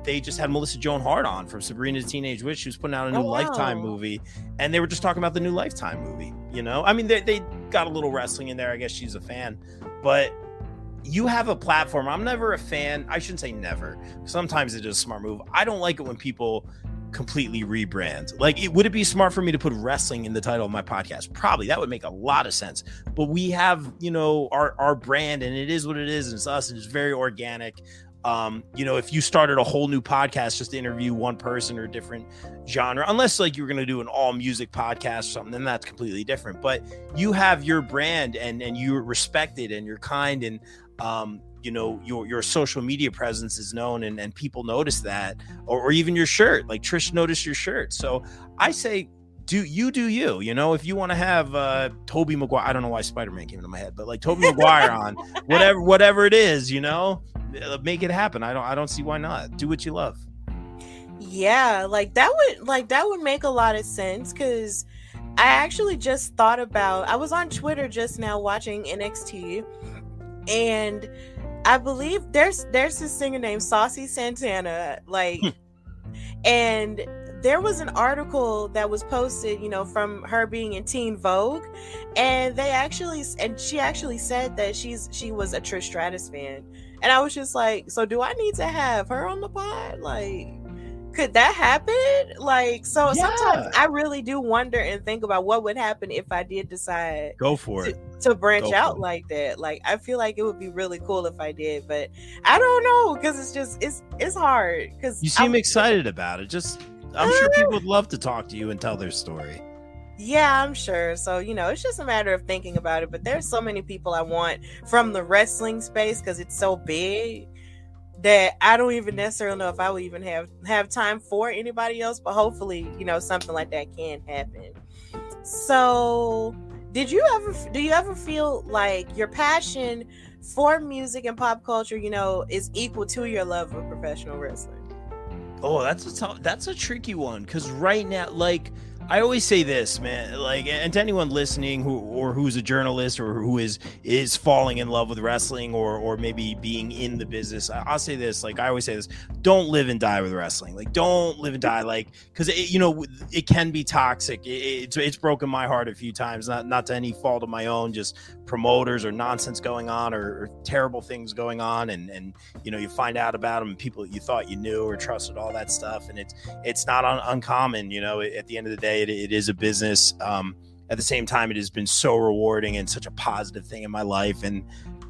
[SPEAKER 3] They just had Melissa Joan Hart on from Sabrina the Teenage Witch. She was putting out a new Lifetime movie, and they were just talking about the new Lifetime movie. I mean, they got a little wrestling in there. I guess she's a fan, but you have a platform. I'm never a fan. I shouldn't say never. Sometimes it's just a smart move. I don't like it when people completely rebrand. Like, would it be smart for me to put wrestling in the title of my podcast? Probably. That would make a lot of sense. But we have, our brand, and it is what it is, and it's us, and it's very organic. If you started a whole new podcast just to interview one person or a different genre, unless like you're going to do an all music podcast or something, then that's completely different. But you have your brand, and you're respected, and you're kind, and your social media presence is known, and people notice that, or even your shirt. Like, Trish noticed your shirt. So I say, do you, if you want to have Tobey Maguire, I don't know why Spider-Man came into my head, but like Tobey Maguire on whatever it is, make it happen. I don't see why not. Do what you love.
[SPEAKER 2] Yeah, that would make a lot of sense, because I actually just thought about, I was on Twitter just now watching NXT, and I believe there's this singer named Saucy Santana, and there was an article that was posted, from her being in Teen Vogue, and she actually said that she was a Trish Stratus fan, and I was just like, so do I need to have her on the pod? Like, could that happen? Like, so yeah. Sometimes I really do wonder and think about what would happen if I did decide to branch out like that. Like, I feel like it would be really cool if I did, but I don't know, because it's hard. Because
[SPEAKER 3] you seem excited about it. I'm sure people would love to talk to you and tell their story.
[SPEAKER 2] Yeah, I'm sure. So, it's just a matter of thinking about it. But there's so many people I want from the wrestling space, because it's so big, that I don't even necessarily know if I would even have time for anybody else. But hopefully, something like that can happen. So, do you ever feel like your passion for music and pop culture, is equal to your love of professional wrestling?
[SPEAKER 3] Oh, that's a tricky one, because right now, like, I always say this, man, like, and to anyone listening who's a journalist or who is falling in love with wrestling or maybe being in the business, I'll say this, like, I always say this: don't live and die with wrestling. Like, don't live and die, like, because it can be toxic. It's broken my heart a few times, not to any fault of my own, just promoters or nonsense going on or terrible things going on, and you find out about them, and people you thought you knew or trusted, all that stuff, and it's not uncommon. At the end of the day, it is a business. At the same time, it has been so rewarding and such a positive thing in my life, and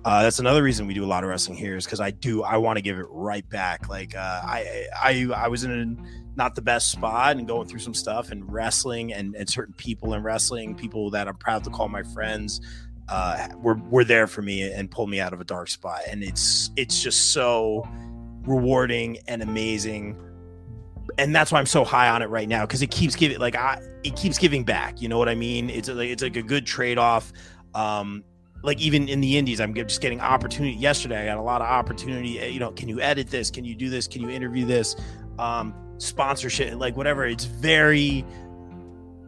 [SPEAKER 3] that's another reason we do a lot of wrestling here, is because I want to give it right back. Like, I was in not the best spot and going through some stuff, and wrestling and certain people in wrestling, people that I'm proud to call my friends, were there for me and pulled me out of a dark spot, and it's just so rewarding and amazing. And that's why I'm so high on it right now, because it keeps giving, it keeps giving back. You know what I mean? It's like a good trade-off. Like, even in the indies, I'm just getting opportunity. Yesterday, I got a lot of opportunity. Can you edit this? Can you do this? Can you interview this? Sponsorship, like, whatever. It's very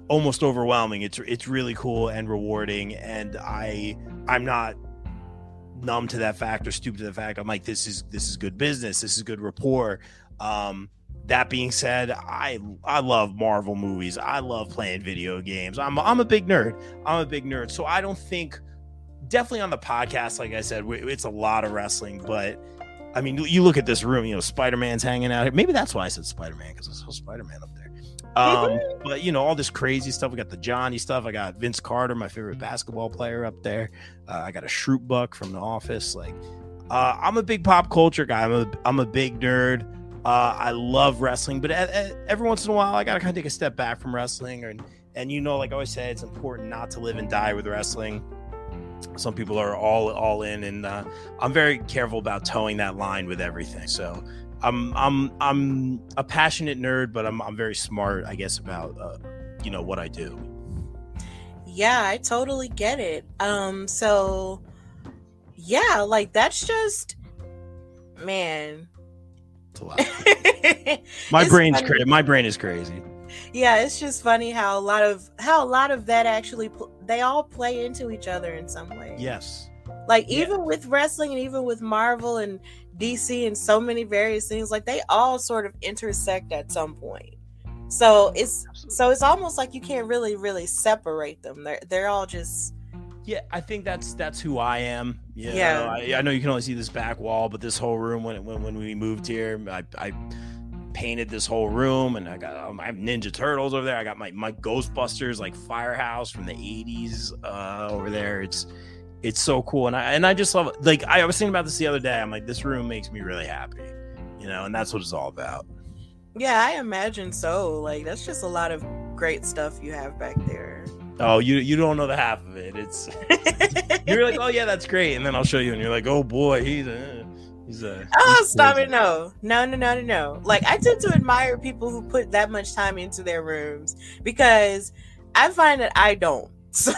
[SPEAKER 3] almost overwhelming. It's really cool and rewarding. And I'm not numb to that fact or stupid to the fact. I'm like, this is good business. This is good rapport. That being said, I love Marvel movies. I love playing video games. I'm a big nerd. So I don't think, definitely on the podcast, like I said, it's a lot of wrestling. But I mean, you look at this room, Spider-Man's hanging out here. Maybe that's why I said Spider-Man, because I saw Spider-Man up there. But all this crazy stuff. We got the Johnny stuff. I got Vince Carter, my favorite basketball player, up there. I got a Shroot Buck from The Office. Like, I'm a big pop culture guy. I'm a big nerd. I love wrestling, but every once in a while, I gotta kind of take a step back from wrestling, and like I always say, it's important not to live and die with wrestling. Some people are all in, and I'm very careful about towing that line with everything. So I'm a passionate nerd, but I'm very smart, I guess, about what I do.
[SPEAKER 2] Yeah, I totally get it. So yeah, like that's just, man.
[SPEAKER 3] It's a lot. My brain is crazy.
[SPEAKER 2] Yeah, it's just funny how a lot of that actually they all play into each other in some way.
[SPEAKER 3] Yes.
[SPEAKER 2] Like even with wrestling and even with Marvel and DC and so many various things, like they all sort of intersect at some point. So it's almost like you can't really separate them. They're all just.
[SPEAKER 3] Yeah, I think that's who I am.
[SPEAKER 2] Yeah.
[SPEAKER 3] I know you can only see this back wall, but this whole room when we moved here, I painted this whole room, and I have Ninja Turtles over there. I got my Ghostbusters like firehouse from the 80s over there. It's so cool, and I just love it. Like I was thinking about this the other day. I'm like, this room makes me really happy, and that's what it's all about.
[SPEAKER 2] Yeah, I imagine so. Like that's just a lot of great stuff you have back there.
[SPEAKER 3] Oh, you don't know the half of it. It's you're like, oh yeah, that's great, and then I'll show you, and you're like, oh boy, he's a.
[SPEAKER 2] Oh, stop it! No. Like I tend to admire people who put that much time into their rooms because I find that I don't. So,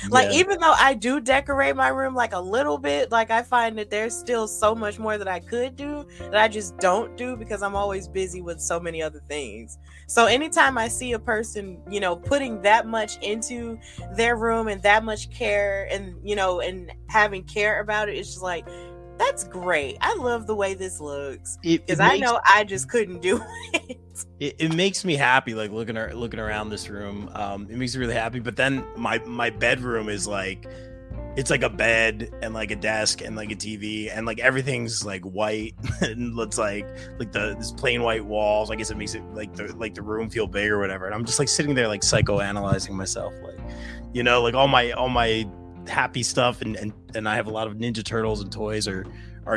[SPEAKER 2] like, even though I do decorate my room like a little bit, like I find that there's still so much more that I could do that I just don't do because I'm always busy with so many other things. So anytime I see a person, putting that much into their room and that much care and, and having care about it, it's just like, that's great. I love the way this looks because I know I just couldn't do it.
[SPEAKER 3] It makes me happy, like looking around this room. It makes me really happy. But then my bedroom is like, it's like a bed and like a desk and like a TV and like everything's like white and it's like this plain white walls. I guess it makes it like the room feel big or whatever. And I'm just like sitting there like psychoanalyzing myself, like like all my happy stuff and I have a lot of Ninja Turtles and toys are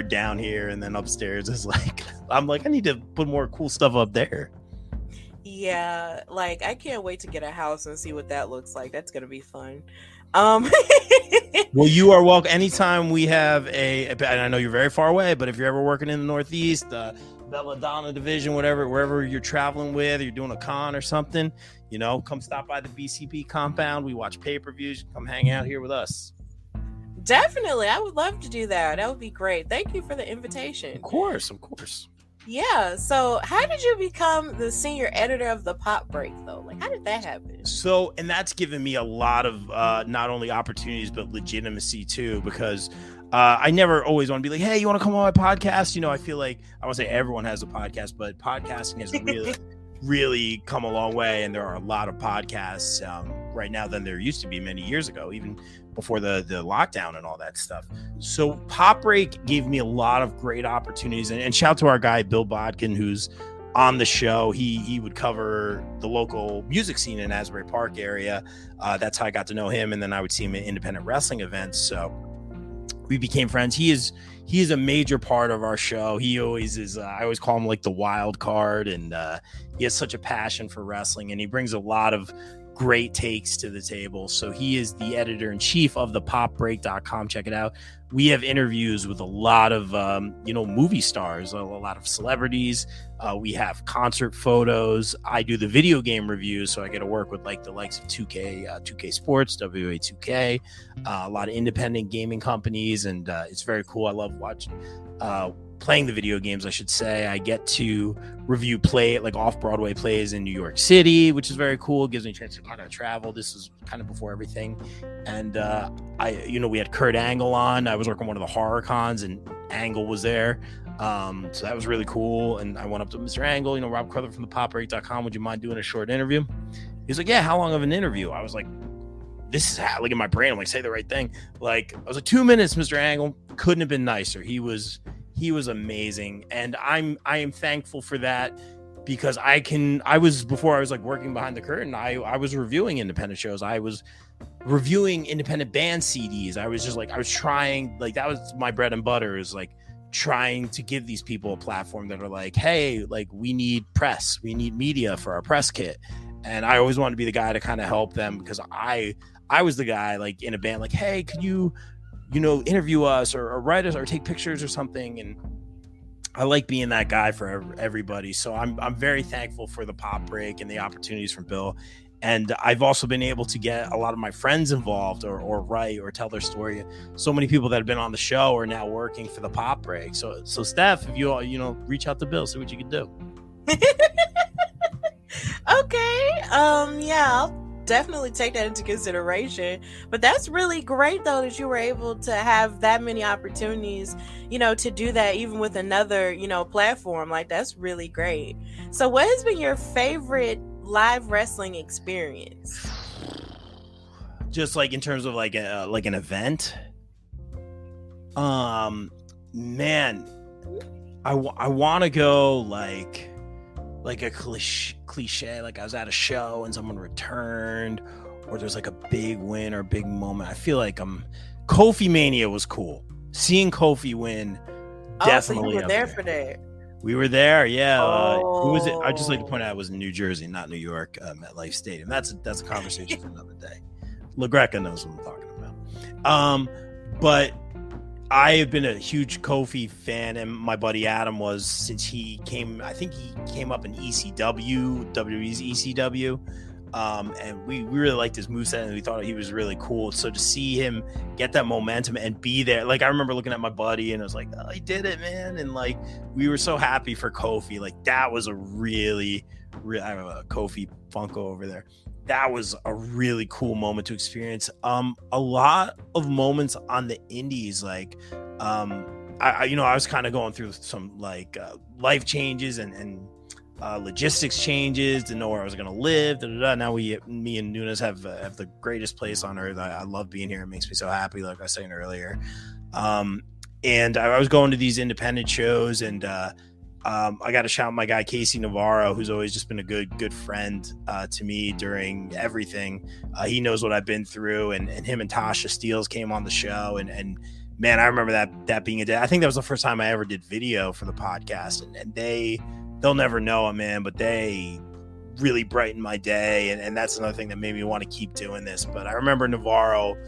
[SPEAKER 3] down here, and then upstairs is like I'm like, I need to put more cool stuff up there.
[SPEAKER 2] Yeah, like I can't wait to get a house and see what that looks like. That's gonna be fun.
[SPEAKER 3] Well, you are welcome anytime we have and I know you're very far away, but if you're ever working in the Northeast, Belladonna division, wherever you're traveling with, you're doing a con or something, come stop by the BCP compound. We watch pay-per-views. Come hang out here with us.
[SPEAKER 2] Definitely. I would love to do that. That would be great. Thank you for the invitation.
[SPEAKER 3] Of course.
[SPEAKER 2] Yeah. So how did you become the senior editor of the Pop Break though? Like how did that happen? So,
[SPEAKER 3] and that's given me a lot of not only opportunities, but legitimacy too, because I never always want to be like, hey, you want to come on my podcast? I feel like I won't say everyone has a podcast, but podcasting has really come a long way. And there are a lot of podcasts right now than there used to be many years ago, even before the lockdown and all that stuff. So Pop Break gave me a lot of great opportunities, and shout out to our guy Bill Bodkin, who's on the show. He would cover the local music scene in Asbury Park area. That's how I got to know him, and then I would see him at independent wrestling events. So we became friends. He is a major part of our show. He always is. I always call him like the wild card, and he has such a passion for wrestling, and he brings a lot of great takes to the table. So he is the editor-in-chief of the popbreak.com. Check it out. We have interviews with a lot of movie stars, a lot of celebrities. We have concert photos. I do the video game reviews, so I get to work with like the likes of 2K Sports, WA 2K, a lot of independent gaming companies, and it's very cool. I love playing the video games, I should say. I get to review like off-Broadway plays in New York City, which is very cool. It gives me a chance to kind of travel. This is kind of before everything. And we had Kurt Angle on. I was working one of the horror cons, and Angle was there. So that was really cool. And I went up to Mr. Angle, Rob Cruther from the popbreak.com. Would you mind doing a short interview? He's like, yeah, how long of an interview? I was like, this is how, like in my brain, I'm like, say the right thing. Like, I was like, 2 minutes, Mr. Angle. Couldn't have been nicer. He was amazing, and I am thankful for that, because before I was like working behind the curtain, I was reviewing independent shows. I was reviewing independent band CDs. I was trying, like, that was my bread and butter, is like trying to give these people a platform that are like, hey, like, we need press, we need media for our press kit. And I always wanted to be the guy to kind of help them, because I was the guy like in a band, like, hey, could you interview us or write us or take pictures or something. And I like being that guy for everybody. So I'm very thankful for the pop break and the opportunities from Bill. And I've also been able to get a lot of my friends involved or write or tell their story. So many people that have been on the show are now working for the pop break. So Steph, if you reach out to Bill, see what you can do.
[SPEAKER 2] Okay. Yeah, I'll definitely take that into consideration. But that's really great though that you were able to have that many opportunities, to do that even with another, platform. Like, that's really great. So what has been your favorite live wrestling experience?
[SPEAKER 3] Just like in terms of like an event. Man, I want to go like a cliche, like I was at a show and someone returned, or there's like a big win or big moment. I feel like Kofi Mania was cool. Seeing Kofi win, definitely.
[SPEAKER 2] So you were there for that.
[SPEAKER 3] We were there, yeah. Who was it? I just like to point out it was in New Jersey, not New York, MetLife Stadium. That's a conversation for another day. LaGreca knows what I'm talking about. But I have been a huge Kofi fan, and my buddy Adam was, since he came. I think he came up in ECW, WWE's ECW, and we really liked his moveset, and we thought he was really cool. So to see him get that momentum and be there, like I remember looking at my buddy, and I was like, "Oh, he did it, man!" And like we were so happy for Kofi. Like that was a really, I have a Kofi Funko over there. That was a really cool moment to experience. A lot of moments on the indies, like I was kind of going through some like life changes and logistics changes, to know where I was going to live. Now me and Nunes have the greatest place on earth. I love being here. It makes me so happy, like I was saying earlier. And I was going to these independent shows, and I got to shout out my guy Casey Navarro, who's always just been a good friend to me during everything. He knows what I've been through, and him and Tasha Steeles came on the show, and man, I remember that being a day. I think that was the first time I ever did video for the podcast, and they'll never know it, man, but they really brightened my day, and that's another thing that made me want to keep doing this. But I remember Navarro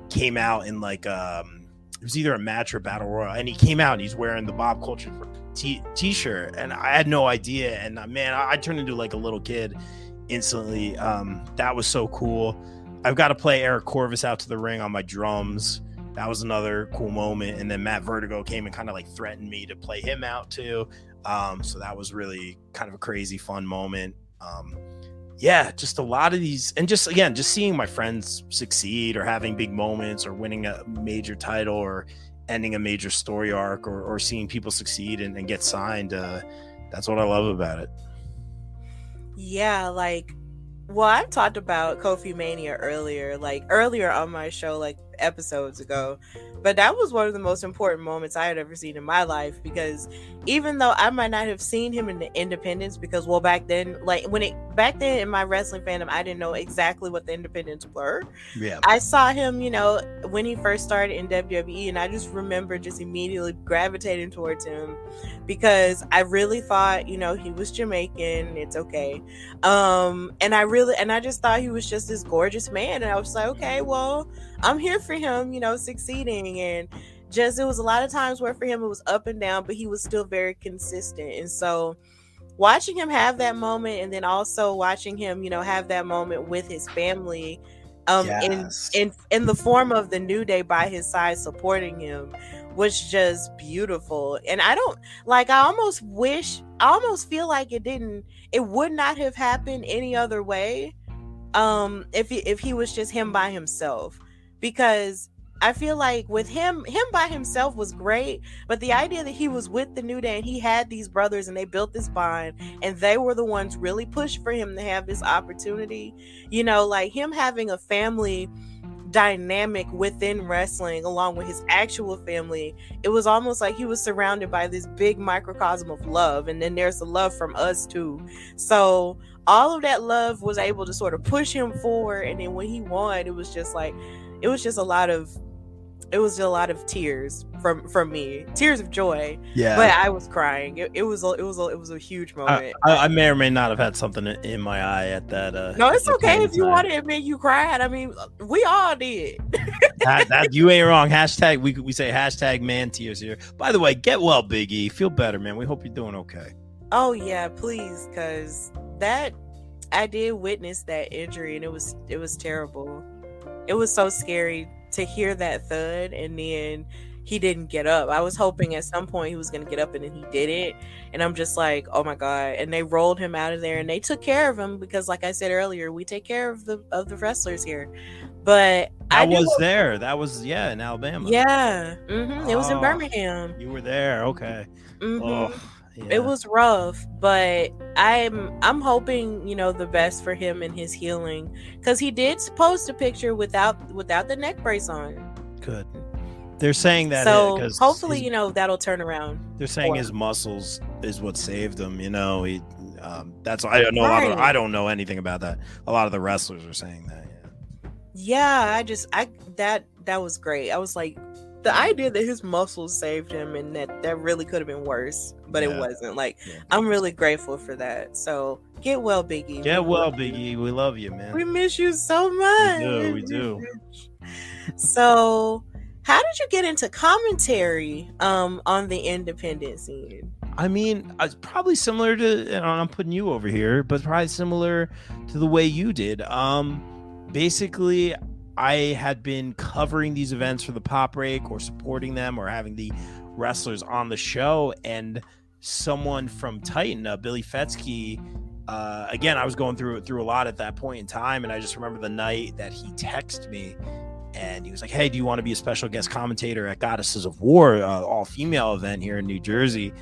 [SPEAKER 3] came out in like it was either a match or a battle royal, and he came out and he's wearing the Bob Culture t-shirt, and I had no idea, and man, I turned into like a little kid instantly. That was so cool. I've got to play Eric Corvus out to the ring on my drums. That was another cool moment. And then Matt Vertigo came and kind of like threatened me to play him out too. So that was really kind of a crazy fun moment. Yeah, just a lot of these, and just seeing my friends succeed or having big moments or winning a major title or ending a major story arc or seeing people succeed and get signed. That's what I love about it. Yeah,
[SPEAKER 2] I've talked about Kofi Mania earlier on my show, like episodes ago, but that was one of the most important moments I had ever seen in my life, because even though I might not have seen him in the independents, because back then in my wrestling fandom, I didn't know exactly what the independents were.
[SPEAKER 3] Yeah,
[SPEAKER 2] I saw him, when he first started in WWE, and I just remember just immediately gravitating towards him because I really thought, he was Jamaican. It's okay. And I just thought he was just this gorgeous man, and I was like, okay, well, I'm here for him, succeeding. And just, it was a lot of times where for him it was up and down, but he was still very consistent. And so watching him have that moment, and then also watching him, have that moment with his family,
[SPEAKER 3] yes,
[SPEAKER 2] in the form of the New Day by his side supporting him, was just beautiful. And I almost feel like it would not have happened any other way if he was just him by himself, because I feel like with him by himself was great, but the idea that he was with the New Day and he had these brothers and they built this bond and they were the ones really pushed for him to have this opportunity, like him having a family dynamic within wrestling along with his actual family, it was almost like he was surrounded by this big microcosm of love, and then there's the love from us too. So all of that love was able to sort of push him forward, and then when he won, it was just a lot of tears from me, tears of joy.
[SPEAKER 3] Yeah,
[SPEAKER 2] but I was crying. It was a huge moment.
[SPEAKER 3] I may or may not have had something in my eye at that.
[SPEAKER 2] No, it's okay if you want to admit you cried. I mean, we all did.
[SPEAKER 3] That you ain't wrong. Hashtag we say hashtag man tears here. By the way, get well, Big E. Feel better, man. We hope you're doing okay.
[SPEAKER 2] Oh yeah, please, because that I did witness that injury, and it was terrible. It was so scary to hear that thud, and then he didn't get up. I was hoping at some point he was going to get up, and then he didn't. And I'm just like, oh my God. And they rolled him out of there, and they took care of him because, like I said earlier, we take care of the wrestlers here. But
[SPEAKER 3] I was there. That was in Alabama.
[SPEAKER 2] Yeah. It was in Birmingham.
[SPEAKER 3] You were there. Okay. Oh, yeah.
[SPEAKER 2] It was rough, but I'm hoping, the best for him and his healing, because he did post a picture without the neck brace on.
[SPEAKER 3] Good. They're saying that,
[SPEAKER 2] so hopefully that'll turn around.
[SPEAKER 3] They're saying his muscles is what saved him. He that's I don't know. I don't know anything about that. A lot of the wrestlers are saying that.
[SPEAKER 2] Yeah, that was great. I was like, the idea that his muscles saved him, and that really could have been worse, but it wasn't. Like, I'm really grateful for that. So get well, Biggie.
[SPEAKER 3] Get well, Biggie. We love you, man.
[SPEAKER 2] We miss you so much.
[SPEAKER 3] We do.
[SPEAKER 2] So, how did you get into commentary on the independent scene?
[SPEAKER 3] I mean, it's probably similar to, and I'm putting you over here, but probably similar to the way you did. Basically, I had been covering these events for the Pop Break, or supporting them, or having the wrestlers on the show, and someone from Titan, Billy Fetsky, again, I was going through a lot at that point in time, and I just remember the night that he texted me, and he was like, hey, do you want to be a special guest commentator at Goddesses of War, all-female event here in New Jersey?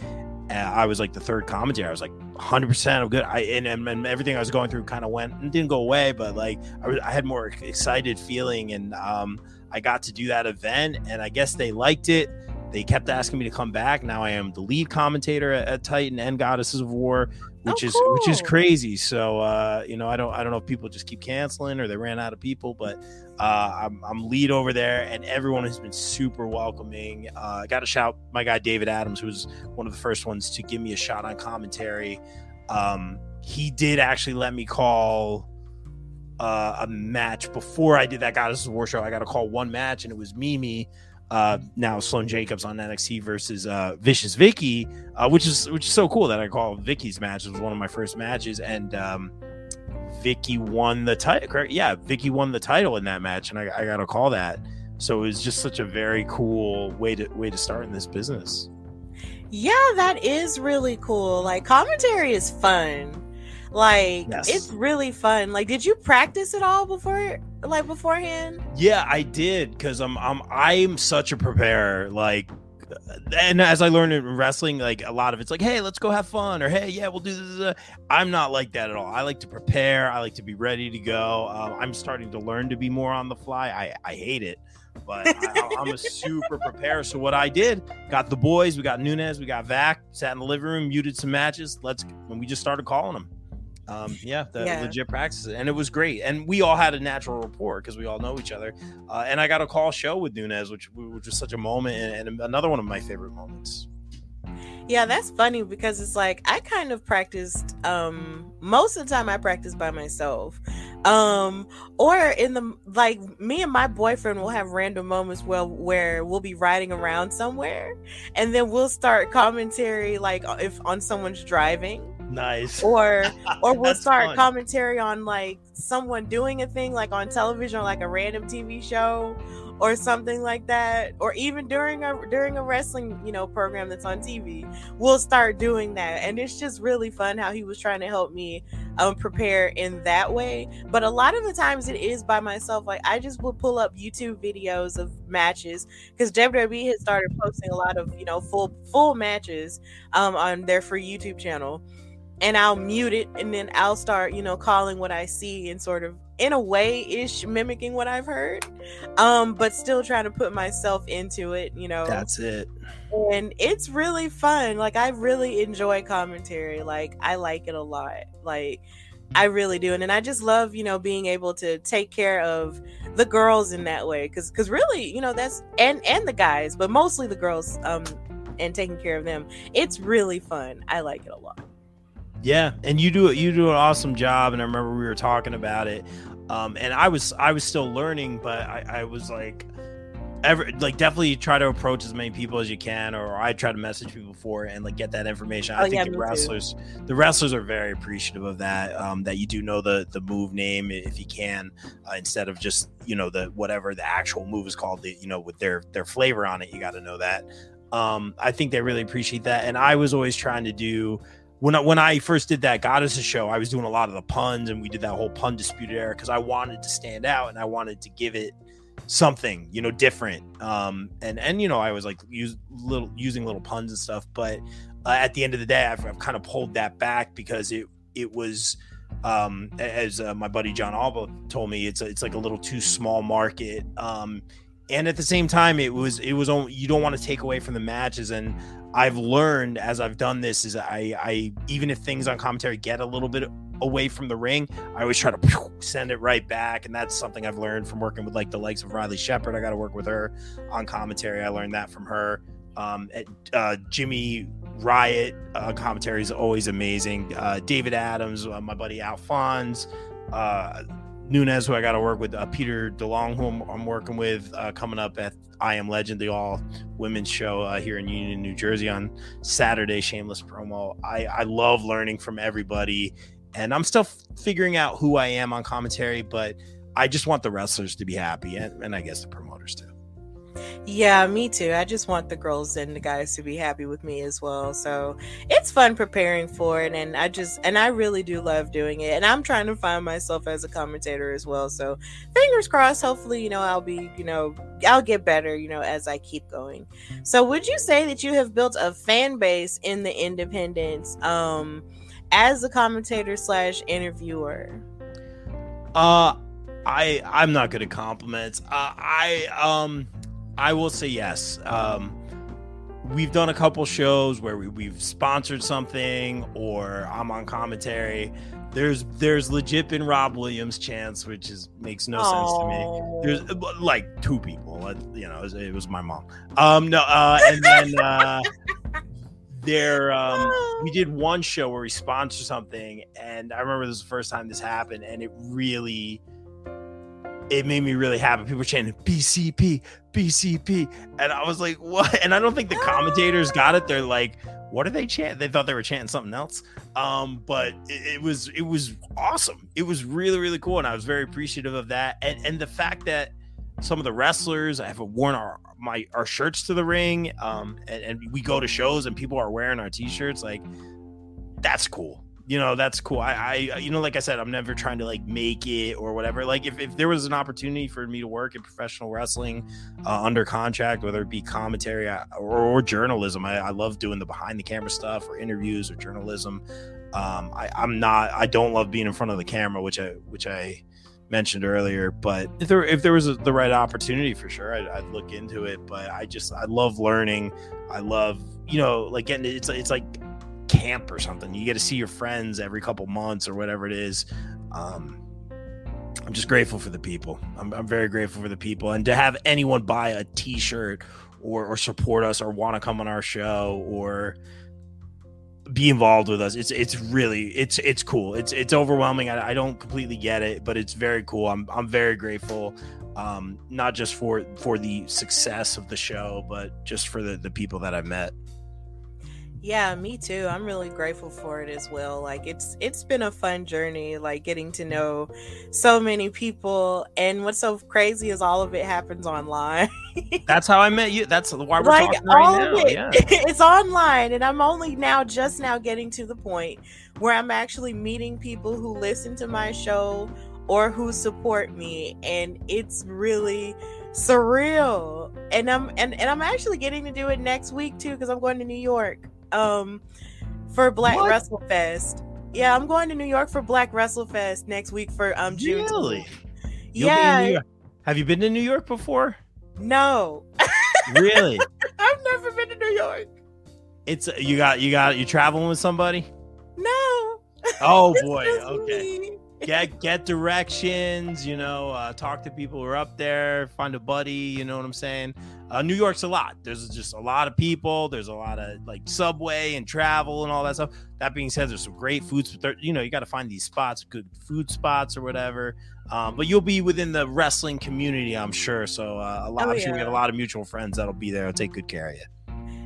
[SPEAKER 3] I was like the third commentator. I was like 100% I'm good. And everything I was going through kind of didn't go away, but like I had more excited feeling, and I got to do that event, and I guess they liked it. They kept asking me to come back. Now I am the lead commentator at Titan and Goddesses of War, which is crazy. So I don't know if people just keep canceling or they ran out of people, but I'm lead over there, and everyone has been super welcoming. I got to shout my guy David Adams, who was one of the first ones to give me a shot on commentary. He did actually let me call a match before I did that Goddesses of War show. I got to call one match, and it was Mimi. Now Sloane Jacobs on NXT versus Vicious Vicky, which is so cool that I call Vicky's match. It was one of my first matches, and Vicky won the title. Correct? Yeah, Vicky won the title in that match, and I got to call that. So it was just such a very cool way to start in this business.
[SPEAKER 2] Yeah, that is really cool. Like, commentary is fun. Like, It's really fun. Like, did you practice it all beforehand?
[SPEAKER 3] Yeah, I did, because I'm such a preparer. Like, and as I learned in wrestling, like, a lot of it's like, hey, let's go have fun, or hey, yeah, we'll do this. I'm not like that at all. I like to prepare. I like to be ready to go. I'm starting to learn to be more on the fly. I hate it, but I'm a super preparer. So what I did, got the boys, we got Nunez, we got Vac, sat in the living room, muted some matches. And we just started calling them. Legit practices, and it was great, and we all had a natural rapport because we all know each other, and I got a call show with Nunez, which was such a moment, and another one of my favorite moments.
[SPEAKER 2] Yeah, that's funny, because it's like I kind of practiced, most of the time I practice by myself, or in the, like, me and my boyfriend will have random moments where we'll be riding around somewhere, and then we'll start commentary, like, if on someone's driving.
[SPEAKER 3] Nice.
[SPEAKER 2] Or we'll start commentary on, like, someone doing a thing, like on television, or like a random TV show or something like that, or even during a wrestling program that's on TV, we'll start doing that. And it's just really fun how he was trying to help me prepare in that way. But a lot of the times it is by myself. Like, I just will pull up YouTube videos of matches, because WWE has started posting a lot of full matches on their free YouTube channel. And I'll mute it, and then I'll start, calling what I see, and sort of, in a way, ish mimicking what I've heard, but still trying to put myself into it,
[SPEAKER 3] That's it.
[SPEAKER 2] And it's really fun. Like, I really enjoy commentary. Like, I like it a lot. Like, I really do. And then I just love, being able to take care of the girls in that way. Because really, that's, and the guys, but mostly the girls, and taking care of them. It's really fun. I like it a lot.
[SPEAKER 3] Yeah, and you do an awesome job, and I remember we were talking about it, and I was still learning, but I was like, definitely try to approach as many people as you can, or I try to message people for it and like get that information. I think the wrestlers are very appreciative of that, that you do know the move name if you can, instead of just, you know, the whatever the actual move is called, you know, with their flavor on it. You got to know that. I think they really appreciate that. And I was always trying to do, when I first did that Goddesses show, I was doing a lot of the puns, and we did that whole pun disputed era because I wanted to stand out and I wanted to give it something, you know, different. And you know, I was like using little puns and stuff, but at the end of the day, I've kind of pulled that back because it was as my buddy John Alba told me, it's like a little too small market. And at the same time, it was only, you don't want to take away from the matches. And I've learned as I've done this is I even if things on commentary get a little bit away from the ring, I always try to send it right back. And that's something I've learned from working with like the likes of Riley Shepard. I got to work with her on commentary. I learned that from her. Jimmy Riot commentary is always amazing. David Adams, my buddy Alphonse, Nunez, who I got to work with, Peter DeLong, who I'm working with, coming up at I Am Legend, the all women's show here in Union, New Jersey on Saturday. Shameless promo. I love learning from everybody, and I'm still figuring out who I am on commentary, but I just want the wrestlers to be happy, and I guess the promoters too.
[SPEAKER 2] Yeah, me too. I just want the girls and the guys to be happy with me as well. So it's fun preparing for it, and I really do love doing it. And I'm trying to find myself as a commentator as well. So fingers crossed. Hopefully, you know, I'll get better, you know, as I keep going. So would you say that you have built a fan base in the independents as a commentator / interviewer?
[SPEAKER 3] I'm not good at compliments. I will say yes. We've done a couple shows where we've sponsored something, or I'm on commentary. There's legit been Rob Williams chants, which makes no sense to me. There's like two people, you know, it was my mom. And then we did one show where we sponsored something, and I remember this was the first time this happened, and it made me really happy. People were chanting BCP, BCP. And I was like, what? And I don't think the commentators got it. They're like, what are they chanting? They thought they were chanting something else. But it was awesome. It was really, really cool. And I was very appreciative of that. And the fact that some of the wrestlers have worn our shirts to the ring. And we go to shows and people are wearing our t-shirts. Like, that's cool. You know, that's cool. I you know, like I said, I'm never trying to like make it or whatever. Like if there was an opportunity for me to work in professional wrestling under contract, whether it be commentary or journalism, I love doing the behind the camera stuff or interviews or journalism. I don't love being in front of the camera, which I mentioned earlier, but if there was the right opportunity, for sure, I'd look into it. But I love learning. I love, you know, like getting it's like camp or something. You get to see your friends every couple months or whatever it is. I'm just grateful for the people. I'm very grateful for the people, and to have anyone buy a t-shirt or support us or want to come on our show or be involved with us. It's really cool. It's overwhelming. I don't completely get it, but it's very cool. I'm very grateful. Not just for the success of the show, but just for the people that I've met.
[SPEAKER 2] Yeah, me too. I'm really grateful for it as well. Like it's been a fun journey, like getting to know so many people, and what's so crazy is all of it happens online.
[SPEAKER 3] That's how I met you. That's why we're talking right now. Yeah.
[SPEAKER 2] It's online, and I'm only just now getting to the point where I'm actually meeting people who listen to my show or who support me, and it's really surreal. And I'm actually getting to do it next week too, because I'm going to New York for Black Wrestle Fest. Yeah, I'm going to New York for Black Wrestle Fest next week for June.
[SPEAKER 3] Really?
[SPEAKER 2] Yeah.
[SPEAKER 3] Have you been to New York before?
[SPEAKER 2] No.
[SPEAKER 3] Really?
[SPEAKER 2] I've never been to New York.
[SPEAKER 3] It's you traveling with somebody?
[SPEAKER 2] No.
[SPEAKER 3] Oh boy. Okay. get directions, talk to people who are up there, find a buddy, you know what I'm saying? New York's a lot. There's just a lot of people. There's a lot of like subway and travel and all that stuff. That being said, there's some great foods. You got to find these spots, good food spots or whatever. But you'll be within the wrestling community, I'm sure. So I'm sure we have a lot of mutual friends that'll be there. I'll take good care of you.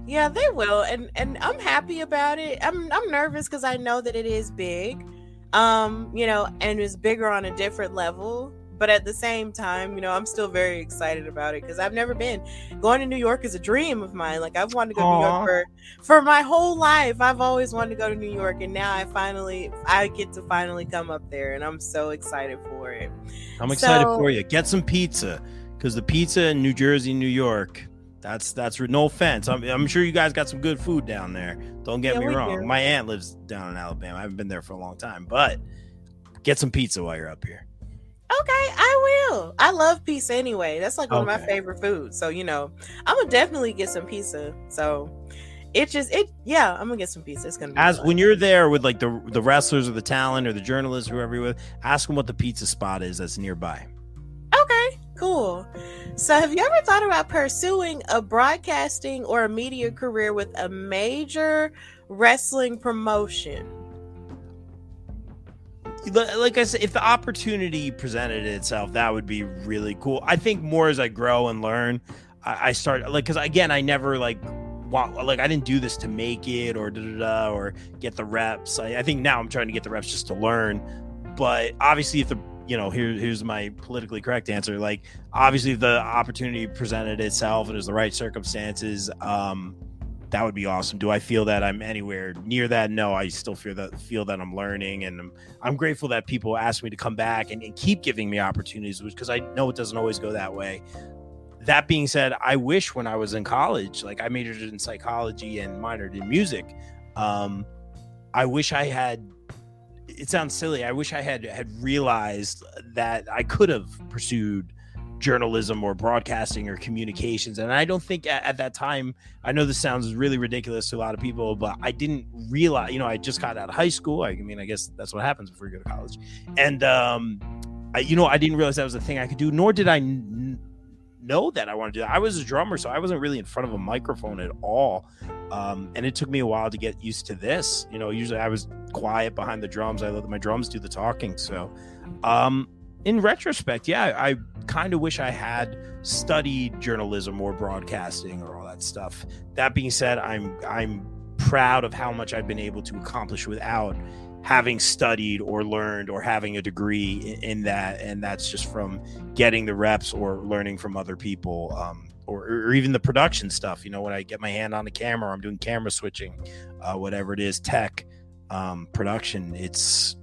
[SPEAKER 2] Yeah, they will. And I'm happy about it. I'm nervous because I know that it is big, and it's bigger on a different level. But at the same time, I'm still very excited about it because I've never been. Going to New York is a dream of mine. Like, I've wanted to go to New York for my whole life. I've always wanted to go to New York, and now I get to finally come up there, and I'm so excited for it.
[SPEAKER 3] I'm excited for you. Get some pizza, because the pizza in New Jersey, New York, that's no offense. I'm sure you guys got some good food down there. Don't get me wrong.
[SPEAKER 2] Do.
[SPEAKER 3] My aunt lives down in Alabama. I haven't been there for a long time, but get some pizza while you're up here.
[SPEAKER 2] Okay, I will. I love pizza anyway. That's like one of my favorite foods. So, I'm gonna definitely get some pizza. So I'm gonna get some pizza. It's gonna be fun.
[SPEAKER 3] When you're there with like the wrestlers or the talent or the journalists, whoever you're with, ask them what the pizza spot is that's nearby.
[SPEAKER 2] Okay, cool. So have you ever thought about pursuing a broadcasting or a media career with a major wrestling promotion?
[SPEAKER 3] Like I said, if the opportunity presented itself, that would be really cool. I think more as I grow and learn, I start because again, I never I didn't do this to make it or or get the reps. I think now I'm trying to get the reps just to learn. But obviously, if here's my politically correct answer. Like, obviously, if the opportunity presented itself and there's the right circumstances, that would be awesome. Do I feel that I'm anywhere near that? No, I still feel that I'm learning, and I'm grateful that people ask me to come back and keep giving me opportunities, because I know it doesn't always go that way. That being said, I wish when I was in college, like I majored in psychology and minored in music. I wish I had. It sounds silly. I wish I had realized that I could have pursued journalism or broadcasting or communications. And I don't think at that time, I know this sounds really ridiculous to a lot of people, but I didn't realize, I just got out of high school. I guess that's what happens before you go to college. And, I didn't realize that was a thing I could do, nor did I know that I wanted to do that. I was a drummer, so I wasn't really in front of a microphone at all. And it took me a while to get used to this. Usually I was quiet behind the drums. I let my drums do the talking. So, in retrospect, yeah, I kind of wish I had studied journalism or broadcasting or all that stuff. That being said, I'm proud of how much I've been able to accomplish without having studied or learned or having a degree in that. And that's just from getting the reps or learning from other people, or even the production stuff. When I get my hand on the camera, I'm doing camera switching, whatever it is, tech, production, it's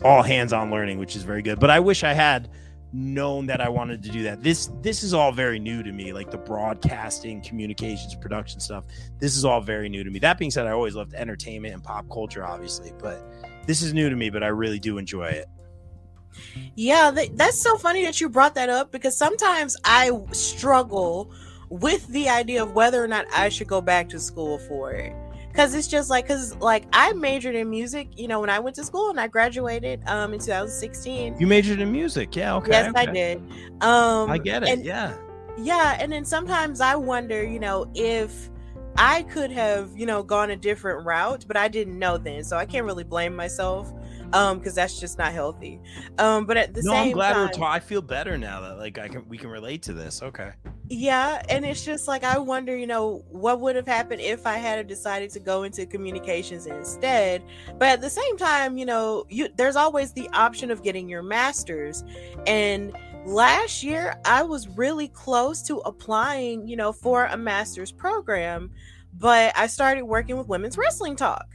[SPEAKER 3] all hands-on learning, which is very good. But I wish I had known that I wanted to do that. This is all very new to me, like the broadcasting, communications, production stuff. This is all very new to me. That being said, I always loved entertainment and pop culture, obviously, but this is new to me, but I really do enjoy it.
[SPEAKER 2] Yeah, that's so funny that you brought that up, because sometimes I struggle with the idea of whether or not I should go back to school for it. Because it's just because I majored in music, when I went to school, and I graduated in 2016.
[SPEAKER 3] You majored in music? Yeah, okay.
[SPEAKER 2] Yes,
[SPEAKER 3] okay.
[SPEAKER 2] I did.
[SPEAKER 3] I get it, yeah.
[SPEAKER 2] Yeah, and then sometimes I wonder, if I could have, gone a different route, but I didn't know then. So I can't really blame myself, because that's just not healthy. But at the same time... No, I'm glad
[SPEAKER 3] I feel better now that we can relate to this. Okay.
[SPEAKER 2] Yeah, and it's just I wonder, what would have happened if I had decided to go into communications instead. But at the same time, there's always the option of getting your master's. And last year, I was really close to applying, for a master's program, but I started working with Women's Wrestling Talk.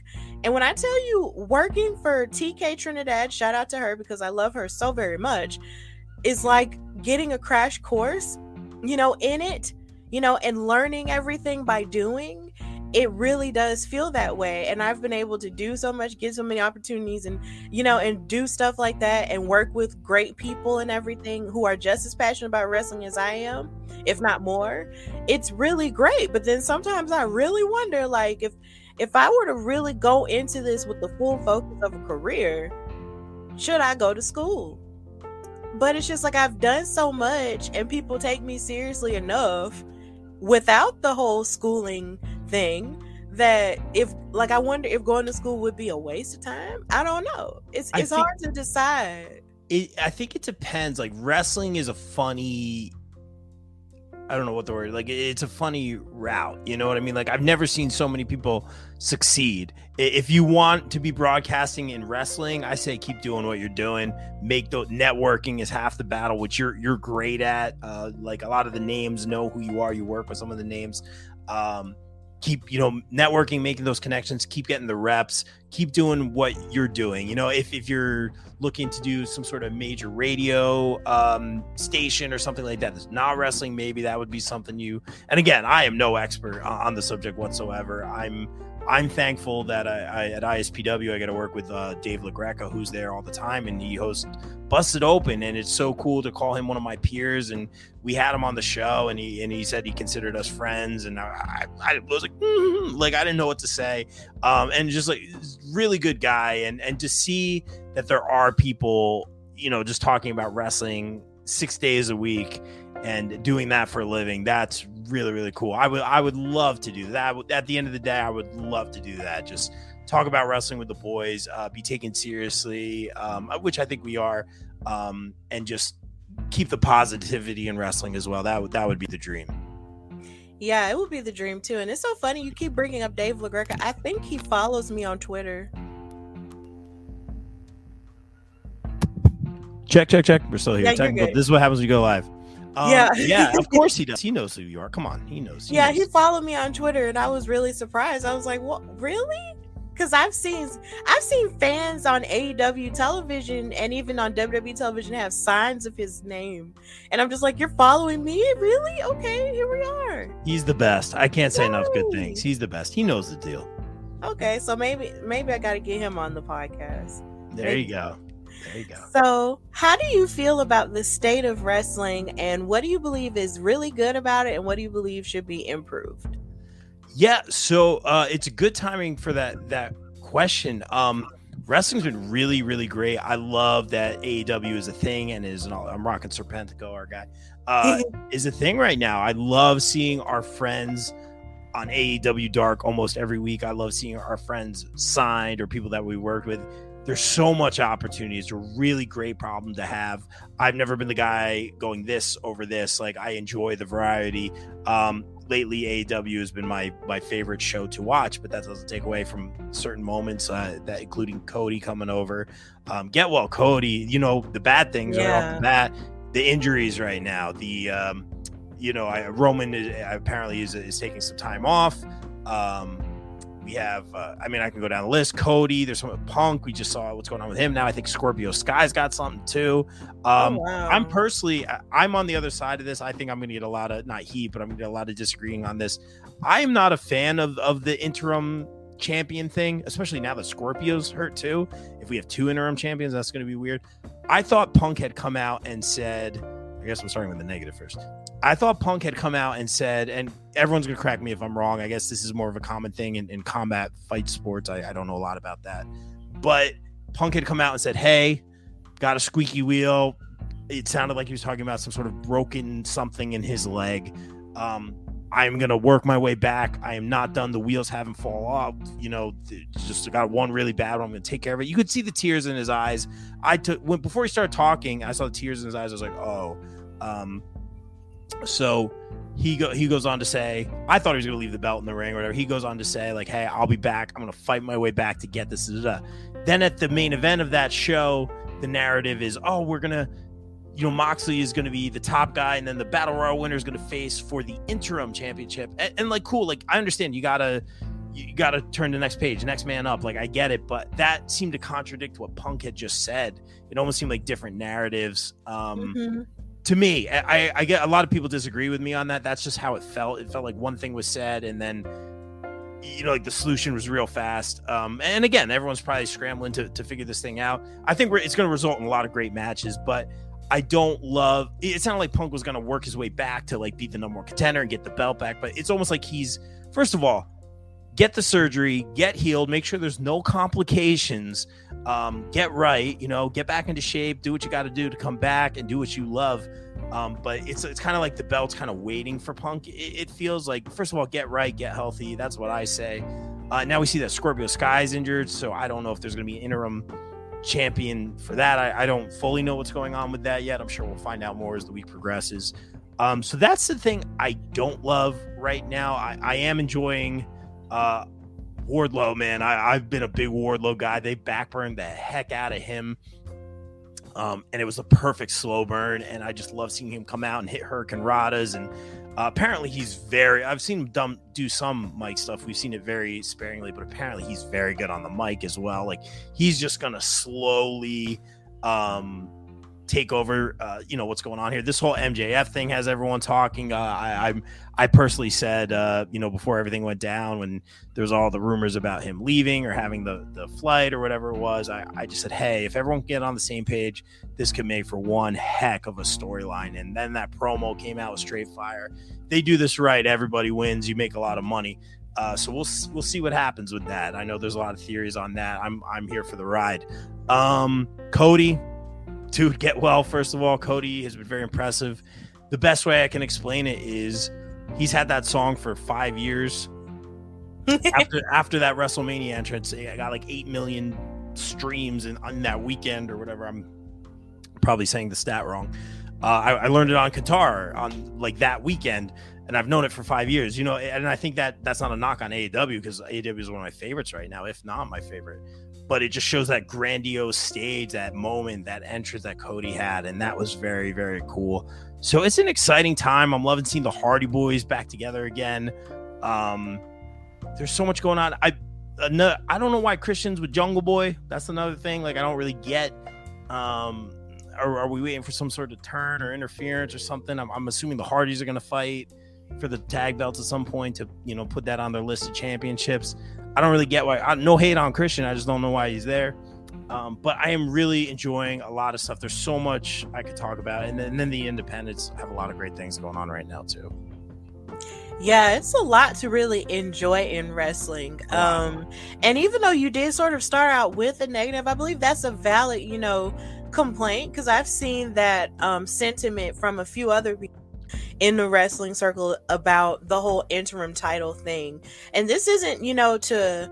[SPEAKER 2] And when I tell you, working for TK Trinidad, shout out to her because I love her so very much, is like getting a crash course, in it, and learning everything by doing. It really does feel that way. And I've been able to do so much, get so many opportunities, and, and do stuff like that, and work with great people and everything who are just as passionate about wrestling as I am, if not more. It's really great. But then sometimes I really wonder, if I were to really go into this with the full focus of a career, should I go to school? But it's just like I've done so much and people take me seriously enough without the whole schooling thing that I wonder if going to school would be a waste of time. I don't know. It's hard to decide.
[SPEAKER 3] I think it depends. Like, wrestling is a funny, I don't know what the word, like, it's a funny route. You know what I mean? Like, I've never seen so many people succeed. If you want to be broadcasting in wrestling, I say keep doing what you're doing. Make the networking is half the battle, which you're great at. Like, a lot of the names know who you are. You work with some of the names. Keep, networking, making those connections, keep getting the reps, keep doing what you're doing. If you're looking to do some sort of major radio station or something like that that's not wrestling, maybe that would be something and again, I am no expert on the subject whatsoever. I'm thankful that I at ISPW I get to work with Dave LaGreca, who's there all the time, and he hosts Busted Open, and it's so cool to call him one of my peers. And we had him on the show, and he said he considered us friends, and I was like, I didn't know what to say, and just like really good guy, and to see that there are people just talking about wrestling 6 days a week and doing that for a living, that's really, really cool. I would love to do that. At the end of the day, I would love to do that. Just talk about wrestling with the boys, be taken seriously, which I think we are, and just keep the positivity in wrestling as well. That would be the dream.
[SPEAKER 2] Yeah, it would be the dream too. And it's so funny you keep bringing up Dave LaGreca. I think he follows me on Twitter.
[SPEAKER 3] Check. We're still here.
[SPEAKER 2] Yeah,
[SPEAKER 3] this is what happens when you go live.
[SPEAKER 2] Yeah,
[SPEAKER 3] of course he does. He knows who you are. Come on, he knows.
[SPEAKER 2] He followed me on Twitter, and I was really surprised. I was like, "What? Really?" Because I've seen fans on AEW television and even on WWE television have signs of his name, and I'm just like, "You're following me? Really? Okay, here we are."
[SPEAKER 3] He's the best. I can't say enough good things. He's the best. He knows the deal.
[SPEAKER 2] Okay, so maybe I got to get him on the podcast.
[SPEAKER 3] There you go.
[SPEAKER 2] So, how do you feel about the state of wrestling, and what do you believe is really good about it, and what do you believe should be improved?
[SPEAKER 3] Yeah, so it's a good timing for that question. Wrestling's been really, really great. I love that AEW is a thing, and I'm rocking Serpentico, our guy, is a thing right now. I love seeing our friends on AEW Dark almost every week. I love seeing our friends signed or people that we worked with. There's so much opportunity. It's a really great problem to have. I've never been the guy going this over this. Like, I enjoy the variety. Lately, AEW has been my favorite show to watch, but that doesn't take away from certain moments, that including Cody coming over. Get well, Cody. The bad things are off the bat. The injuries right now. The Roman apparently is taking some time off. We have, I can go down the list. Cody, there's some with Punk. We just saw what's going on with him now. I think Scorpio Sky's got something too.
[SPEAKER 2] Wow.
[SPEAKER 3] I'm on the other side of this. I think I'm going to get a lot of, not heat, but I'm going to get a lot of disagreeing on this. I am not a fan of the interim champion thing, especially now that Scorpio's hurt too. If we have two interim champions, that's going to be weird. I thought Punk had come out and said, I guess I'm starting with the negative first. I thought Punk had come out and said, and everyone's going to crack me if I'm wrong. I guess this is more of a common thing in combat fight sports. I don't know a lot about that. But Punk had come out and said, hey, got a squeaky wheel. It sounded like he was talking about some sort of broken something in his leg. I'm going to work my way back. I am not done. The wheels haven't fallen off. Just got one really bad one. I'm going to take care of it. You could see the tears in his eyes. Before he started talking, I saw the tears in his eyes. I was like, oh. So he goes on to say, I thought he was going to leave the belt in the ring or whatever. He goes on to say, like, hey, I'll be back. I'm going to fight my way back to get this. Then at the main event of that show, the narrative is, oh, we're going to, Moxley is going to be the top guy, and then the Battle Royal winner is going to face for the interim championship. And like, cool. Like, I understand you gotta turn the next page, next man up. Like, I get it, but that seemed to contradict what Punk had just said. It almost seemed like different narratives. To me, I get a lot of people disagree with me on that. That's just how it felt. It felt like one thing was said, and then, like the solution was real fast. And again, everyone's probably scrambling to figure this thing out. I think it's going to result in a lot of great matches, but I don't love it. Sounded like Punk was going to work his way back to like beat the number one contender and get the belt back, but it's almost like he's, first of all, get the surgery, get healed, make sure there's no complications, get right, get back into shape, do what you got to do to come back and do what you love. But it's kind of like the belt's kind of waiting for Punk. It feels like, first of all, get right, get healthy. That's what I say. Now we see that Scorpio Sky's injured, so I don't know if there's going to be an interim champion for that. I don't fully know what's going on with that yet. I'm sure we'll find out more as the week progresses. So that's the thing I don't love right now. I am enjoying Wardlow, man. I've been a big Wardlow guy. They backburned the heck out of him. And it was a perfect slow burn. And I just love seeing him come out and hit Hurricane Radas. And apparently I've seen him do some mic stuff. We've seen it very sparingly, but apparently he's very good on the mic as well. Like, he's just going to slowly take over, what's going on here. This whole MJF thing has everyone talking. I personally said, before everything went down, when there was all the rumors about him leaving or having the flight or whatever it was, I just said, hey, if everyone can get on the same page, this could make for one heck of a storyline. And then that promo came out with straight fire. They do this right, everybody wins, you make a lot of money. So we'll see what happens with that. I know there's a lot of theories on that. I'm here for the ride. Cody, dude, get well. First of all, Cody has been very impressive. The best way I can explain it is he's had that song for 5 years. after that WrestleMania entrance, I got like 8 million streams on that weekend or whatever. I'm probably saying the stat wrong. I learned it on Qatar on like that weekend, and I've known it for 5 years. And I think that's not a knock on AEW, because AEW is one of my favorites right now, if not my favorite. But it just shows that grandiose stage, that moment, that entrance that Cody had. And that was very, very cool. So it's an exciting time. I'm loving seeing the Hardy Boys back together again. There's so much going on. I don't know why Christian's with Jungle Boy. That's another thing. Like, I don't really get. Are we waiting for some sort of turn or interference or something? I'm assuming the Hardys are going to fight for the tag belts at some point to, put that on their list of championships. I don't really get why. No hate on Christian. I just don't know why he's there. But I am really enjoying a lot of stuff. There's so much I could talk about. And then the independents have a lot of great things going on right now, too.
[SPEAKER 2] Yeah, it's a lot to really enjoy in wrestling. And even though you did sort of start out with a negative, I believe that's a valid, complaint, because I've seen that sentiment from a few other people in the wrestling circle about the whole interim title thing. And this isn't, to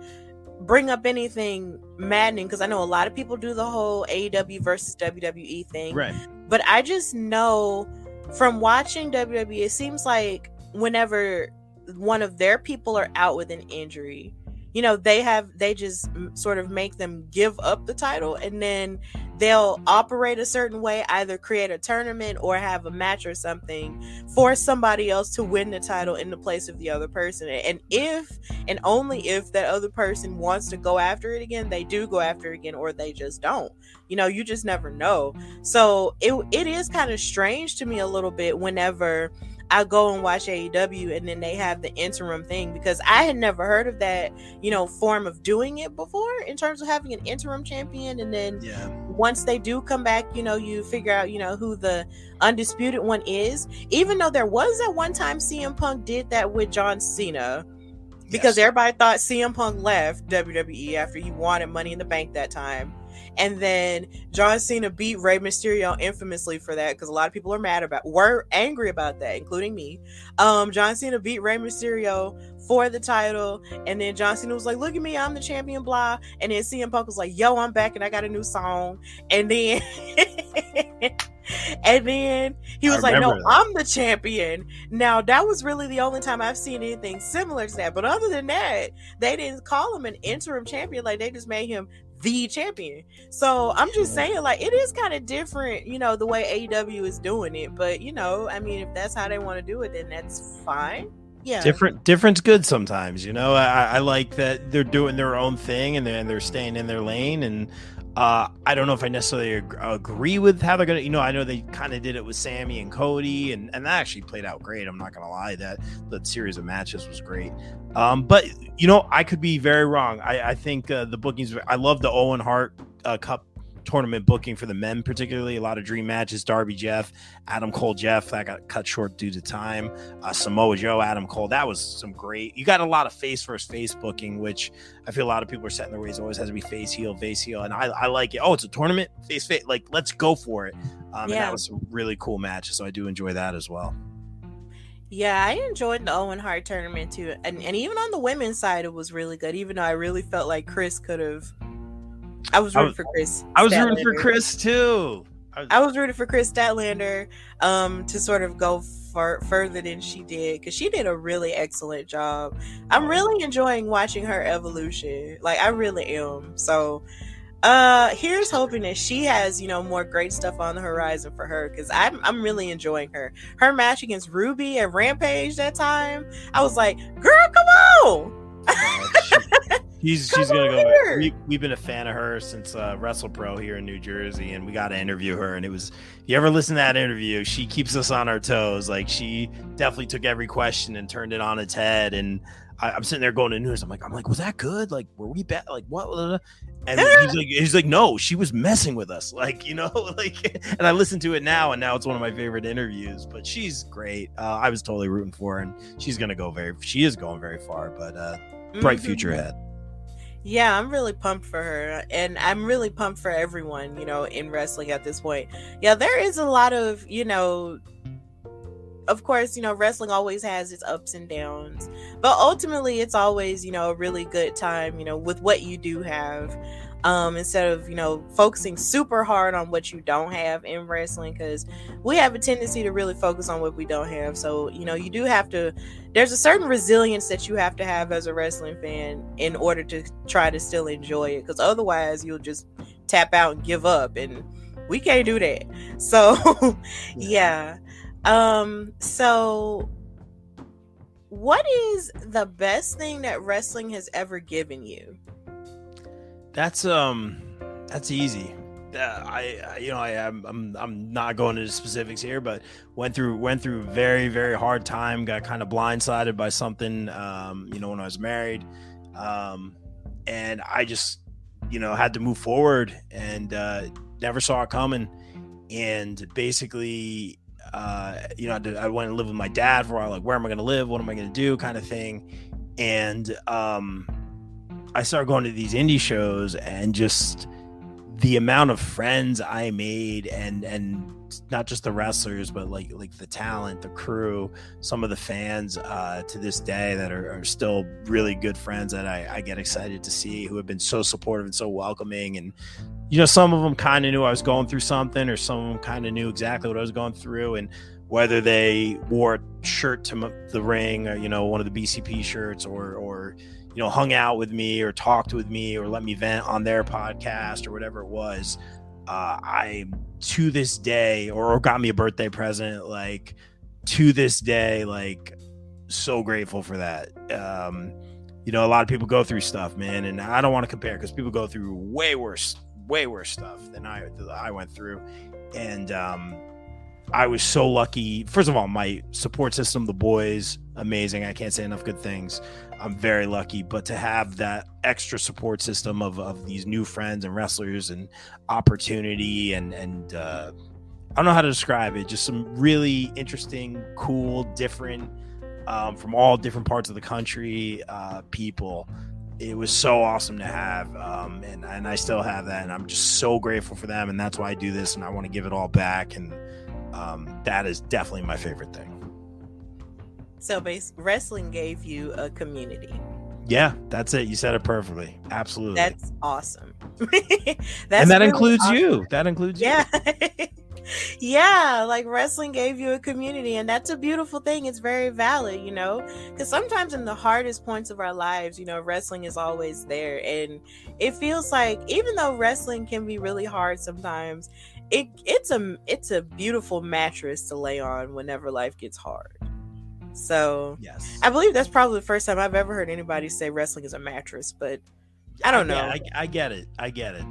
[SPEAKER 2] bring up anything maddening, because I know a lot of people do the whole AEW versus WWE thing. Right. But I just know from watching WWE, it seems like whenever one of their people are out with an injury, they just sort of make them give up the title, and then they'll operate a certain way, either create a tournament or have a match or something for somebody else to win the title in the place of the other person. And if and only if that other person wants to go after it again, they do go after it again, or they just don't. You just never know. So it is kind of strange to me a little bit whenever I go and watch AEW and then they have the interim thing, because I had never heard of that, form of doing it before, in terms of having an interim champion. And then once they do come back, you figure out, who the undisputed one is, even though there was that one time CM Punk did that with John Cena, because everybody thought CM Punk left WWE after he wanted Money in the Bank that time. And then John Cena beat Rey Mysterio infamously for that, because a lot of people were angry about that, including me. John Cena beat Rey Mysterio for the title, and then John Cena was like, look at me, I'm the champion, blah. And then CM Punk was like, yo, I'm back and I got a new song. And then and then he was like, no, I'm the champion. Now, that was really the only time I've seen anything similar to that. But other than that, they didn't call him an interim champion. Like, they just made him the champion. So I'm just saying, like, it is kind of different, the way AEW is doing it. But, if that's how they want to do it, then that's fine. Yeah. Different's
[SPEAKER 3] good sometimes, I like that they're doing their own thing and they're staying in their lane. And I don't know if I necessarily agree with how they're going to, I know they kind of did it with Sammy and Cody, and that actually played out great. I'm not going to lie, that series of matches was great. But, I could be very wrong. I think the bookings, I love the Owen Hart Cup tournament booking for the men, particularly a lot of dream matches. Darby Jeff, Adam Cole Jeff, that got cut short due to time. Samoa Joe, Adam Cole, that was some great. You got a lot of face versus face booking, which I feel a lot of people are setting their ways. Always has to be face heel, and I like it. Oh, it's a tournament, face, like let's go for it. And that was some really cool matches, so I do enjoy that as well.
[SPEAKER 2] Yeah, I enjoyed the Owen Hart tournament too, and even on the women's side, it was really good. Even though I really felt like Chris could have. I was rooting for Chris.
[SPEAKER 3] I was rooting for Chris too.
[SPEAKER 2] I was rooting for Chris Statlander to sort of go further than she did, because she did a really excellent job. I'm really enjoying watching her evolution. Like, I really am. So here's hoping that she has, more great stuff on the horizon for her, because I'm really enjoying her match against Ruby at Rampage that time. I was like, girl, come on.
[SPEAKER 3] She's gonna go. We've been a fan of her since WrestlePro here in New Jersey, and we got to interview her. And it was, if you ever listen to that interview, she keeps us on our toes. Like, she definitely took every question and turned it on its head. And I'm sitting there going to news. I'm like, was that good? Like, were we bad? Like, what? And he's like, no, she was messing with us. Like, like. And I listened to it now, and now it's one of my favorite interviews. But she's great. I was totally rooting for her, and she is going very far. But bright future ahead.
[SPEAKER 2] Yeah, I'm really pumped for her, and I'm really pumped for everyone, in wrestling at this point. Yeah, there is a lot of, of course, wrestling always has its ups and downs, but ultimately it's always, a really good time, with what you do have, instead of, focusing super hard on what you don't have in wrestling, because we have a tendency to really focus on what we don't have. So, you do have to, there's a certain resilience that you have to have as a wrestling fan in order to try to still enjoy it, because otherwise you'll just tap out and give up, and we can't do that. So yeah. So what is the best thing that wrestling has ever given you?
[SPEAKER 3] That's easy. I'm not going into specifics here, but went through very, very hard time. Got kind of blindsided by something, when I was married, and I just, had to move forward, and never saw it coming. And basically, I went and lived with my dad for a while. Like, where am I going to live? What am I going to do? Kind of thing. And I started going to these indie shows, and just the amount of friends I made, and not just the wrestlers, but like the talent, the crew, some of the fans to this day that are still really good friends that I get excited to see, who have been so supportive and so welcoming. And, some of them kind of knew I was going through something, or some of them kind of knew exactly what I was going through. And whether they wore a shirt to the ring, or, one of the BCP shirts, or hung out with me, or talked with me, or let me vent on their podcast, or whatever it was, I, to this day, or got me a birthday present, like, to this day, like, so grateful for that. A lot of people go through stuff, man, and I don't want to compare, because people go through way worse stuff than I went through. And I was so lucky. First of all, my support system, the boys, amazing. I can't say enough good things. I'm very lucky, but to have that extra support system of these new friends and wrestlers and opportunity, and I don't know how to describe it, just some really interesting, cool, different, from all different parts of the country, people. It was so awesome to have, and I still have that, and I'm just so grateful for them, and that's why I do this, and I want to give it all back, and that is definitely my favorite thing.
[SPEAKER 2] So wrestling gave you a community.
[SPEAKER 3] Yeah, that's it. You said it perfectly. Absolutely.
[SPEAKER 2] That's awesome.
[SPEAKER 3] And that really includes awesome. You. That includes
[SPEAKER 2] you. Yeah, like, wrestling gave you a community, and that's a beautiful thing. It's very valid, because sometimes in the hardest points of our lives, wrestling is always there. And it feels like, even though wrestling can be really hard sometimes, it's a beautiful mattress to lay on whenever life gets hard. So yes, I believe that's probably the first time I've ever heard anybody say wrestling is a mattress, but I don't know.
[SPEAKER 3] I get it though. I get it.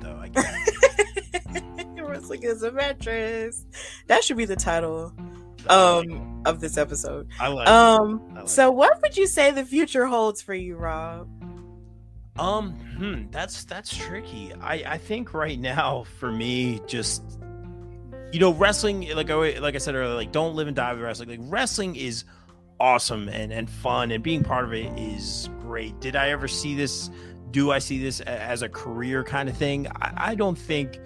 [SPEAKER 2] Wrestling is a mattress. That should be the title of this episode. I like it. So what would you say the future holds for you, Rob?
[SPEAKER 3] That's tricky. I think right now for me, just wrestling, like I said earlier, like don't live and die with wrestling. Like wrestling is awesome and fun, and being part of it is great. Did I ever see this? Do I see this as a career kind of thing? I don't think,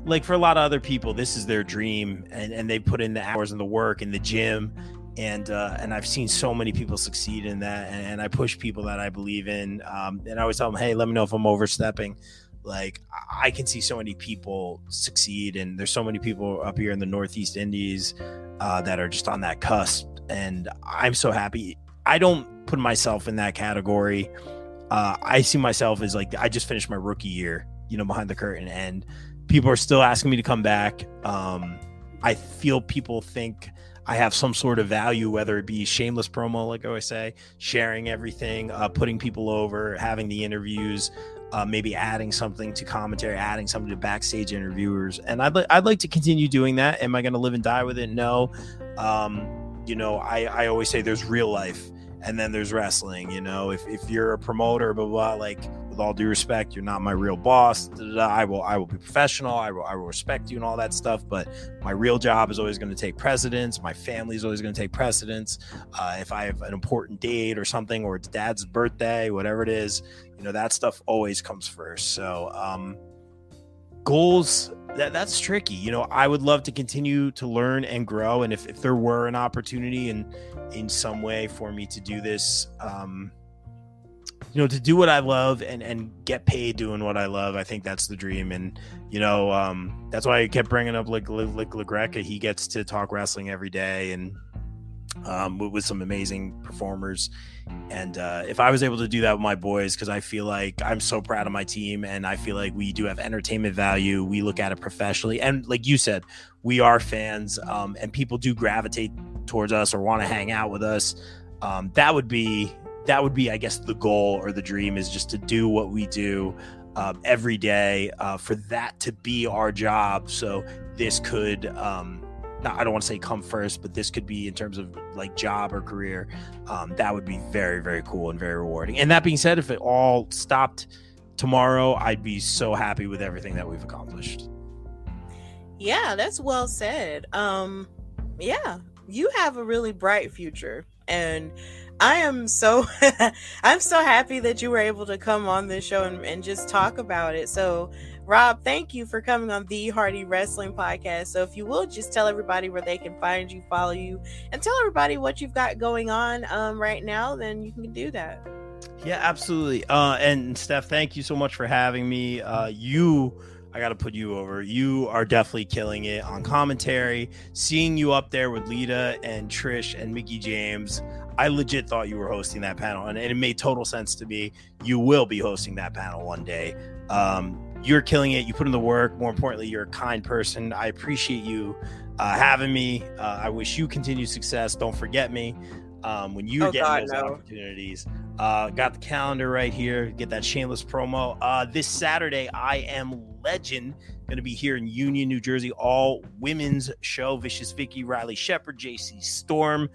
[SPEAKER 3] like for a lot of other people, this is their dream, and they put in the hours and the work in the gym. And I've seen so many people succeed in that, and I push people that I believe in. And I always tell them, hey, let me know if I'm overstepping. Like I can see so many people succeed, and there's so many people up here in the Northeast Indies that are just on that cusp. And I'm so happy. I don't put myself in that category. I see myself as like, I just finished my rookie year, behind the curtain, and people are still asking me to come back. I feel people think I have some sort of value, whether it be shameless promo, like I always say, sharing everything, putting people over, having the interviews, maybe adding something to commentary, adding something to backstage interviewers. And I'd like to continue doing that. Am I going to live and die with it? No. I always say there's real life, and then there's wrestling. If you're a promoter, blah, blah, like, with all due respect, you're not my real boss. I will be professional. I will respect you and all that stuff. But my real job is always going to take precedence. My family is always going to take precedence. If I have an important date or something, or it's dad's birthday, whatever it is, that stuff always comes first. So goals, that's tricky. I would love to continue to learn and grow. And if there were an opportunity in some way for me to do this, to do what I love and get paid doing what I love, I think that's the dream. And, that's why I kept bringing up like LaGreca. He gets to talk wrestling every day, and with some amazing performers. And if I was able to do that with my boys, because I feel like I'm so proud of my team, and I feel like we do have entertainment value. We look at it professionally. And like you said, we are fans, and people do gravitate towards us or want to hang out with us. That would be, I guess, the goal or the dream, is just to do what we do every day, for that to be our job. So this could, I don't want to say come first, but this could be in terms of like job or career. That would be very, very cool and very rewarding. And that being said, if it all stopped tomorrow, I'd be so happy with everything that we've accomplished.
[SPEAKER 2] Yeah, that's well said. Yeah, you have a really bright future, and I am so I'm so happy that you were able to come on this show and just talk about it. So Rob, thank you for coming on the Hardy Wrestling Podcast. So if you will, just tell everybody where they can find you, follow you, and tell everybody what you've got going on right now, then you can do that.
[SPEAKER 3] Yeah, absolutely. And Steph, thank you so much for having me. I got to put you over. You are definitely killing it on commentary. Seeing you up there with Lita and Trish and Mickie James, I legit thought you were hosting that panel, and it made total sense to me. You will be hosting that panel one day. You're killing it. You put in the work. More importantly, you're a kind person. I appreciate you having me. I wish you continued success. Don't forget me when you get those opportunities. Got the calendar right here. Get that shameless promo. This Saturday, I Am Legend, going to be here in Union, New Jersey. All women's show. Vicious Vicky, Riley Shepard, JC Storm.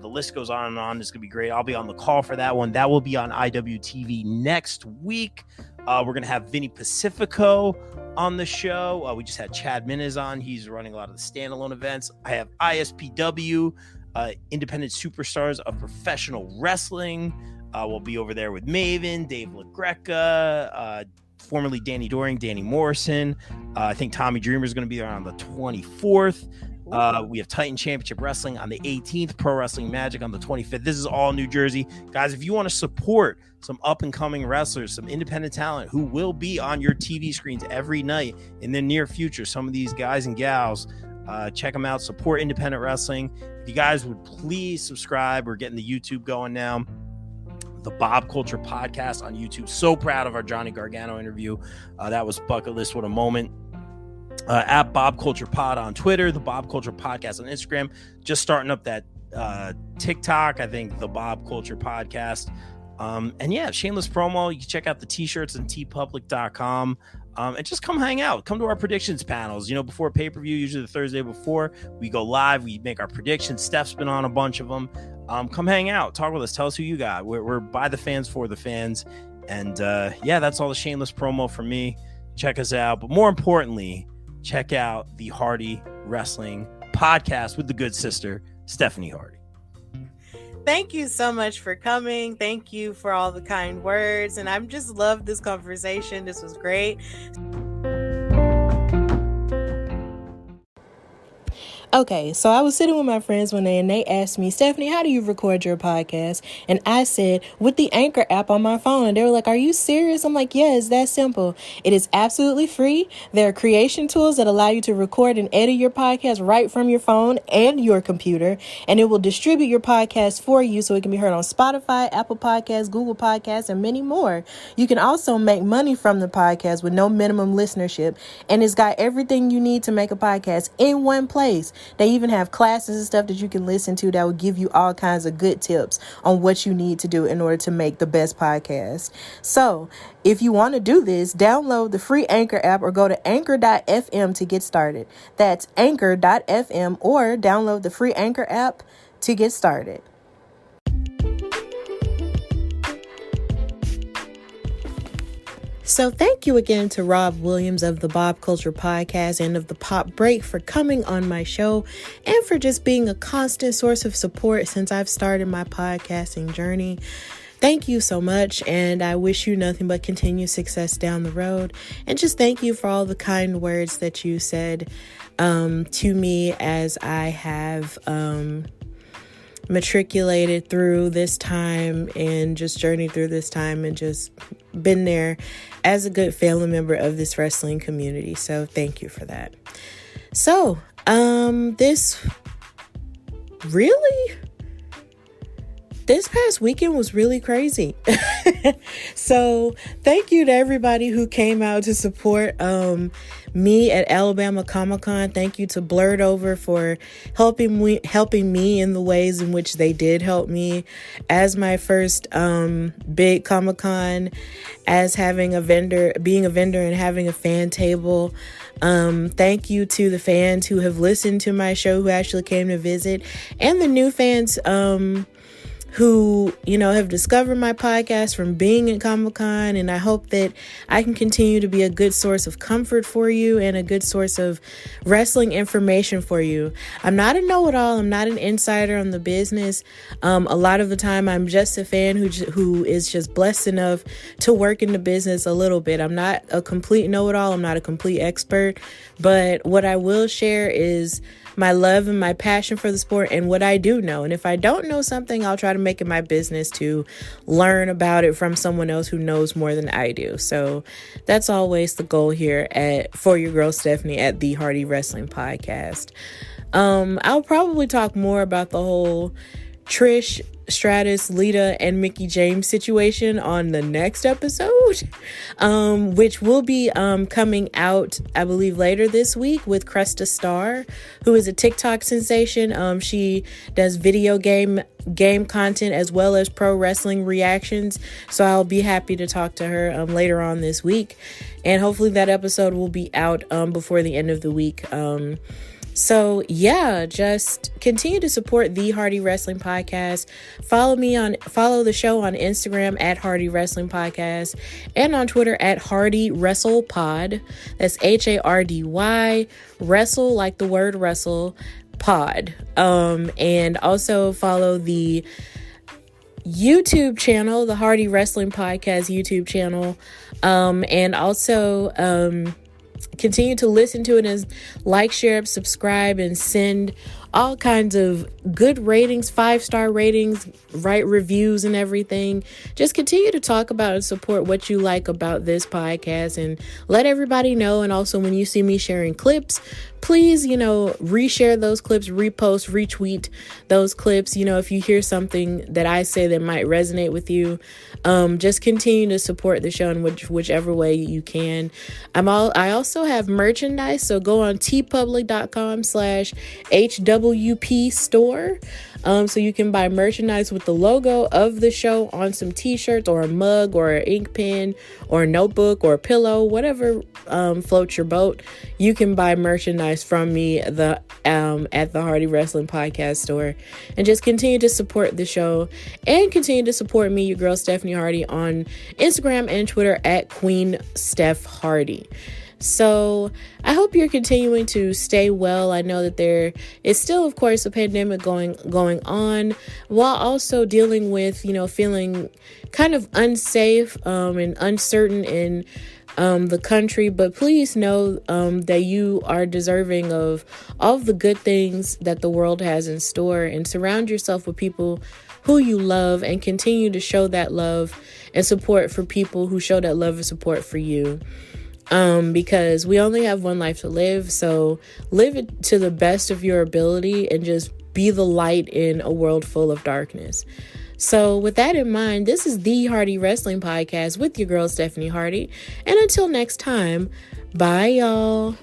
[SPEAKER 3] The list goes on and on. It's going to be great. I'll be on the call for that one. That will be on IWTV next week. We're going to have Vinny Pacifico on the show. We just had Chad Minez on. He's running a lot of the standalone events. I have ISPW, Independent Superstars of Professional Wrestling. We'll be over there with Maven, Dave LaGreca, formerly Danny Doring, Danny Morrison. I think Tommy Dreamer is going to be there on the 24th. We have Titan Championship Wrestling on the 18th, Pro Wrestling Magic on the 25th. This is all New Jersey. Guys, if you want to support some up-and-coming wrestlers, some independent talent who will be on your TV screens every night in the near future, some of these guys and gals, check them out. Support independent wrestling. If you guys would please subscribe. We're getting the YouTube going now. The Bob Culture Podcast on YouTube. So proud of our Johnny Gargano interview. That was bucket list. What a moment. At Bob Culture Pod on Twitter, the Bob Culture Podcast on Instagram. Just starting up that TikTok, I think, the Bob Culture Podcast. And yeah, shameless promo. You can check out the t-shirts on tpublic.com. And just come hang out. Come to our predictions panels. Before pay-per-view, usually the Thursday before, we go live. We make our predictions. Steph's been on a bunch of them. Come hang out. Talk with us. Tell us who you got. We're by the fans, for the fans. And yeah, that's all the shameless promo from me. Check us out. But more importantly, check out the Hardy Wrestling Podcast with the good sister, Stephanie Hardy.
[SPEAKER 2] Thank you so much for coming. Thank you for all the kind words. And I'm just loved this conversation. This was great. Okay, so I was sitting with my friends one day and they asked me, Stephanie, how do you record your podcast? And I said, with the Anchor app on my phone. And they were like, are you serious? I'm like, yeah, it's that simple. It is absolutely free. There are creation tools that allow you to record and edit your podcast right from your phone and your computer. And it will distribute your podcast for you so it can be heard on Spotify, Apple Podcasts, Google Podcasts, and many more. You can also make money from the podcast with no minimum listenership. And it's got everything you need to make a podcast in one place. They even have classes and stuff that you can listen to that will give you all kinds of good tips on what you need to do in order to make the best podcast. So if you want to do this, download the free Anchor app or go to anchor.fm to get started. That's anchor.fm or download the free Anchor app to get started. So thank you again to Rob Williams of the Bob Culture Podcast and of the Pop Break for coming on my show and for just being a constant source of support since I've started my podcasting journey. Thank you so much, and I wish you nothing but continued success down the road. And just thank you for all the kind words that you said to me as I have matriculated through this time and just journeyed through this time and just been there as a good family member of this wrestling community. So thank you for that. So, this past weekend was really crazy. So thank you to everybody who came out to support me at Alabama Comic-Con. Thank you to Blurred Over for helping me in the ways in which they did help me as my first big Comic-Con, as being a vendor and having a fan table. Thank you to the fans who have listened to my show, who actually came to visit, and the new fans who, have discovered my podcast from being at Comic-Con. And I hope that I can continue to be a good source of comfort for you and a good source of wrestling information for you. I'm not a know-it-all. I'm not an insider on the business. A lot of the time, I'm just a fan who is just blessed enough to work in the business a little bit. I'm not a complete know-it-all. I'm not a complete expert. But what I will share is my love and my passion for the sport and what I do know. And if I don't know something, I'll try to make it my business to learn about it from someone else who knows more than I do. So that's always the goal here for your girl Stephanie at the Hardy Wrestling Podcast. I'll probably talk more about the whole Trish Stratus, Lita, and Mickie James situation on the next episode, which will be coming out, I believe, later this week with Cresta Star, who is a TikTok sensation. She does video game content as well as pro wrestling reactions, so I'll be happy to talk to her later on this week, and hopefully that episode will be out before the end of the week. So yeah, just continue to support the Hardy Wrestling Podcast. Follow the show on Instagram at Hardy Wrestling Podcast and on Twitter at Hardy Wrestle Pod. That's HARDY, wrestle like the word wrestle, pod. And also follow the YouTube channel, the Hardy Wrestling Podcast YouTube channel. And also, continue to listen to it and like, share, subscribe, and send all kinds of good ratings, 5-star ratings, write reviews and everything. Just continue to talk about and support what you like about this podcast and let everybody know. And also when you see me sharing clips, please, reshare those clips, repost, retweet those clips. If you hear something that I say that might resonate with you, just continue to support the show in whichever way you can. I also have merchandise, so go on tpublic.com/HWP store. So you can buy merchandise with the logo of the show on some t-shirts or a mug or an ink pen or a notebook or a pillow, whatever floats your boat. You can buy merchandise merchandise from me at the Hardy Wrestling Podcast store, and just continue to support the show and continue to support me, your girl Stephanie Hardy, on Instagram and Twitter at Queen Steph Hardy. So I hope you're continuing to stay well. I know that there is still, of course, a pandemic going on, while also dealing with, feeling kind of unsafe and uncertain in the country. But please know that you are deserving of all of the good things that the world has in store, and surround yourself with people who you love, and continue to show that love and support for people who show that love and support for you. Because we only have one life to live, so live it to the best of your ability and just be the light in a world full of darkness. So with that in mind, this is the Hardy Wrestling Podcast with your girl Stephanie Hardy, and until next time, bye y'all.